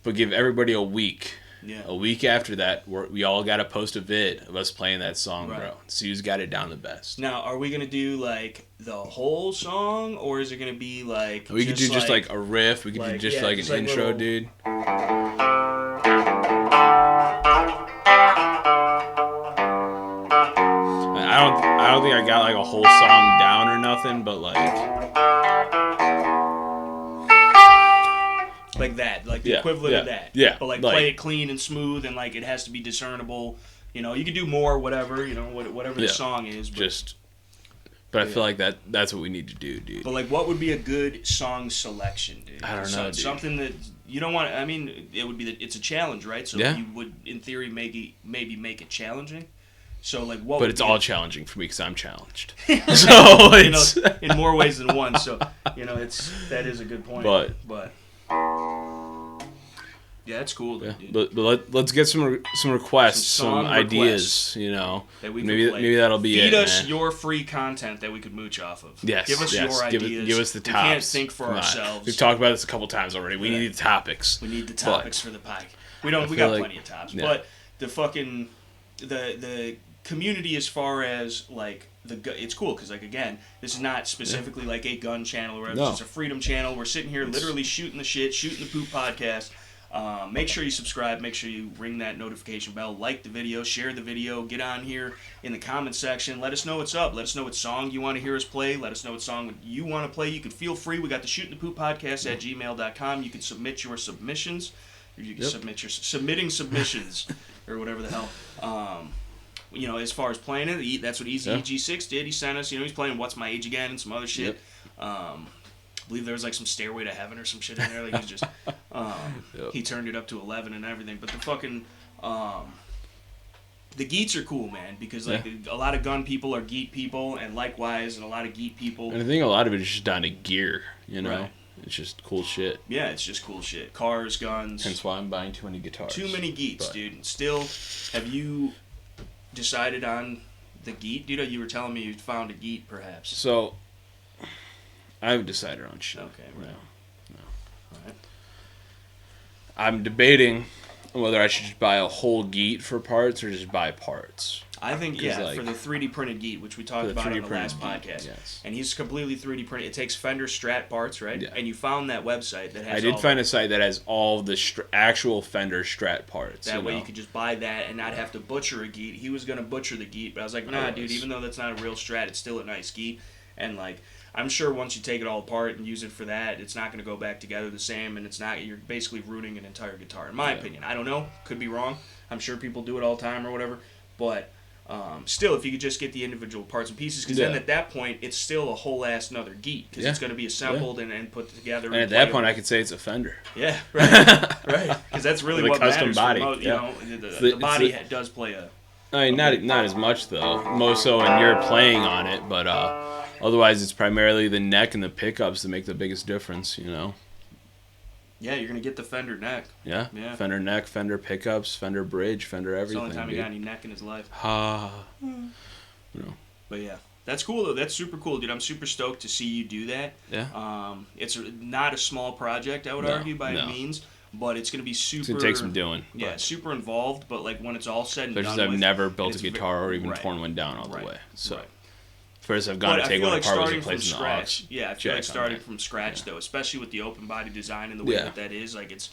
But give everybody a week. Yeah. A week after that, we all got to post a vid of us playing that song, bro. See who's got it down the best. Now, are we going to do, like, the whole song, or is it going to be, like... We could do just, like, a riff. We could do just, like, an intro, dude. I don't think I got, like, a whole song down or nothing, but, like... Like that, like the equivalent of that. Yeah. But, like, play it clean and smooth, and, like, it has to be discernible. You can do more, whatever, whatever the song is. But I feel like that's what we need to do, dude. But, like, what would be a good song selection, dude? I don't know, dude. Something that you don't want. I mean, it would be it's a challenge, right? So you would, in theory, maybe make it challenging. So, like, what? But it's all challenging for me because I'm challenged. So it's in more ways than one. So that is a good point. But. Yeah, that's cool. Though, dude. But let's get some requests, some ideas. That we maybe that'll be Feed us your free content that we could mooch off of. Yes, give us your ideas. Give us the tops. We can't think for ourselves. We've talked about this a couple times already. We need the topics. We need the topics for the pike. We got plenty of tops, but the fucking the community as far as like it's cool because like again this is not specifically like a gun channel or whatever. It's a freedom channel. We're sitting here literally shooting the shit, shooting the poop podcast. Make sure you subscribe. Make sure you ring that notification bell. Like the video. Share the video. Get on here in the comment section. Let us know what's up. Let us know what song you want to hear us play. Let us know what song you want to play. You can feel free. We got the shootingthepooppodcast at gmail.com. You can submit your submissions. Or you can submitting submissions or whatever the hell. As far as playing it, that's what Easy EG6 did. He sent us, he's playing What's My Age Again and some other shit. I believe there was like some Stairway to Heaven or some shit in there. Like he's just, he turned it up to 11 and everything. But the fucking, the geets are cool, man, because like a lot of gun people are geet people, and likewise, and a lot of geet people. And I think a lot of it is just down to gear, Right. It's just cool shit. Yeah, it's just cool shit. Cars, guns. Hence why I'm buying too many guitars. Too many geets, dude. Still, have you decided on the geet? Dude, you were telling me you found a geet, perhaps. So, I haven't decided on shit. Okay, right. No. All right. I'm debating whether I should just buy a whole geet for parts or just buy parts. I think, for the 3D printed Geet, which we talked about on the last podcast. Yes. And he's completely 3D printed. It takes Fender Strat parts, right? Yeah. And you found that website that has I did find a site that has all the actual Fender Strat parts. That way you could just buy that and not have to butcher a Geet. He was going to butcher the Geet, but I was like, nah, dude, even though that's not a real Strat, it's still a nice Geet. And, like, I'm sure once you take it all apart and use it for that, it's not going to go back together the same, and you're basically ruining an entire guitar, in my opinion. I don't know. Could be wrong. I'm sure people do it all the time or whatever. But still, if you could just get the individual parts and pieces, because then at that point, it's still a whole ass another Geet, because it's going to be assembled and put together. And at that point, I could say it's a Fender. Yeah, right. Right. Because that's really what custom matters. Body. The body does play a... I mean, not as much, though. More so when you're playing on it, but... Otherwise, it's primarily the neck and the pickups that make the biggest difference, you know? Yeah, you're going to get the Fender neck. Yeah. Fender neck, Fender pickups, Fender bridge, Fender everything. It's the only time he got any neck in his life. You know. But yeah, that's cool, though. That's super cool, dude. I'm super stoked to see you do that. Yeah. It's not a small project, I would argue, by any means. But it's going to be super... It's going to take some doing. Yeah, super involved, but like when it's all said and done with... I've never built a guitar or even torn one down all the way. So. Right. First, I've got to take one apart was replacing the aux. Yeah, I feel like starting from scratch, though, especially with the open body design and the way that is, like, it's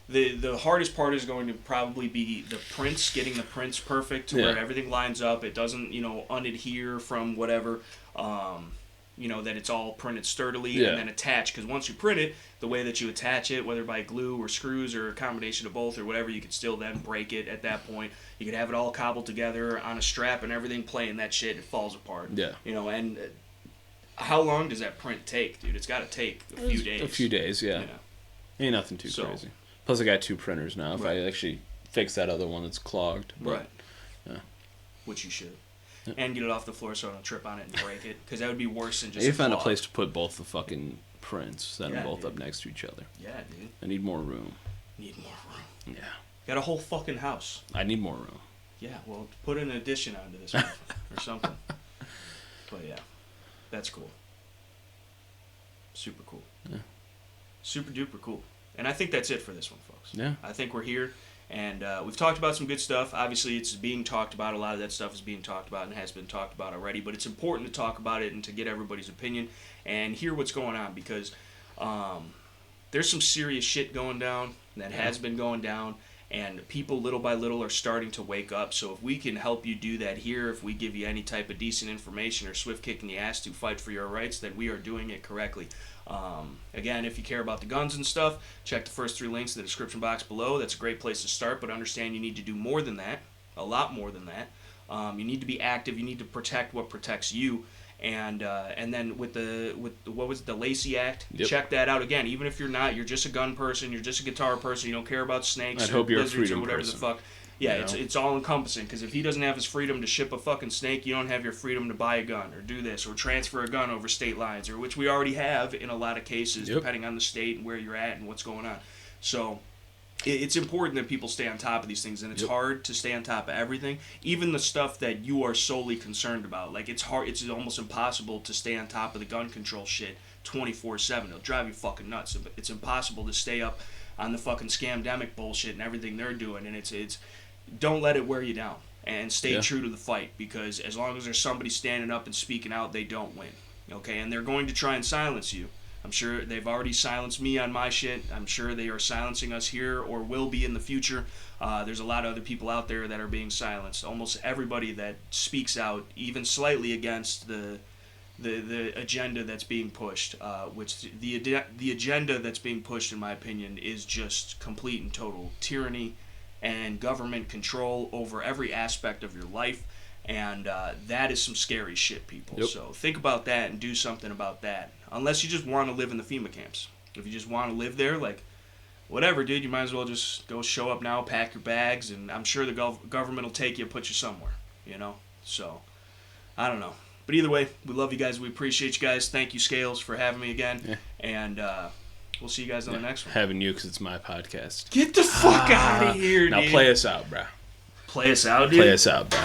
the hardest part is going to probably be the prints, getting the prints perfect to where everything lines up. It doesn't, unadhere from whatever, that it's all printed sturdily and then attached. Because once you print it, the way that you attach it, whether by glue or screws or a combination of both or whatever, you could still then break it at that point. You could have it all cobbled together on a strap and everything, playing that shit, it falls apart. Yeah. And how long does that print take, dude? It's got to take a few days. A few days, yeah. Ain't nothing too crazy. Plus, I got 2 printers now. If I actually fix that other one that's clogged. But, yeah. Which you should. Yeah. And get it off the floor so I don't trip on it and break it. Because that would be worse than just You found a place to put both the fucking prints. Set them both up next to each other. Yeah, dude. I need more room. Need more room. Yeah. Got a whole fucking house. I need more room. Yeah, well, put an addition onto this one or something. But yeah, that's cool. Super cool. Yeah. Super duper cool. And I think that's it for this one, folks. Yeah. I think we're here, and we've talked about some good stuff. Obviously, it's being talked about. A lot of that stuff is being talked about and has been talked about already, but it's important to talk about it and to get everybody's opinion and hear what's going on, because there's some serious shit going down that has been going down, and people little by little are starting to wake up. So if we can help you do that here, if we give you any type of decent information or swift kick in the ass to fight for your rights, then we are doing it correctly. Again, if you care about the guns and stuff, check the first 3 links in the description box below. That's a great place to start, but understand you need to do more than that, a lot more than that. You need to be active. You need to protect what protects you. And then with what was it, the Lacy Act? Yep. Check that out again. Even if you're just a gun person, you're just a guitar person, you don't care about snakes or lizards or whatever person. the fuck. Yeah, it's all encompassing, because if he doesn't have his freedom to ship a fucking snake, you don't have your freedom to buy a gun or do this or transfer a gun over state lines, or which we already have in a lot of cases, depending on the state and where you're at and what's going on. So it's important that people stay on top of these things, and it's hard to stay on top of everything, even the stuff that you are solely concerned about. Like, it's hard, it's almost impossible to stay on top of the gun control shit 24/7. It'll drive you fucking nuts. It's impossible to stay up on the fucking scamdemic bullshit and everything they're doing, and it's don't let it wear you down, and stay true to the fight, because as long as there's somebody standing up and speaking out, they don't win. Okay, and they're going to try and silence you. I'm sure they've already silenced me on my shit. I'm sure they are silencing us here, or will be in the future. There's a lot of other people out there that are being silenced. Almost everybody that speaks out, even slightly against the agenda that's being pushed, which the agenda that's being pushed, in my opinion, is just complete and total tyranny and government control over every aspect of your life. And that is some scary shit, people. So think about that and do something about that. Unless you just want to live in the FEMA camps. If you just want to live there, like, whatever, dude, you might as well just go show up now, pack your bags, and I'm sure the government will take you and put you somewhere, So, I don't know. But either way, we love you guys. We appreciate you guys. Thank you, Scales, for having me again. Yeah. And we'll see you guys on the next one. Having you, because it's my podcast. Get the fuck out of here, dude. Now play us out, bro. Play us out, dude? Play us out, bro.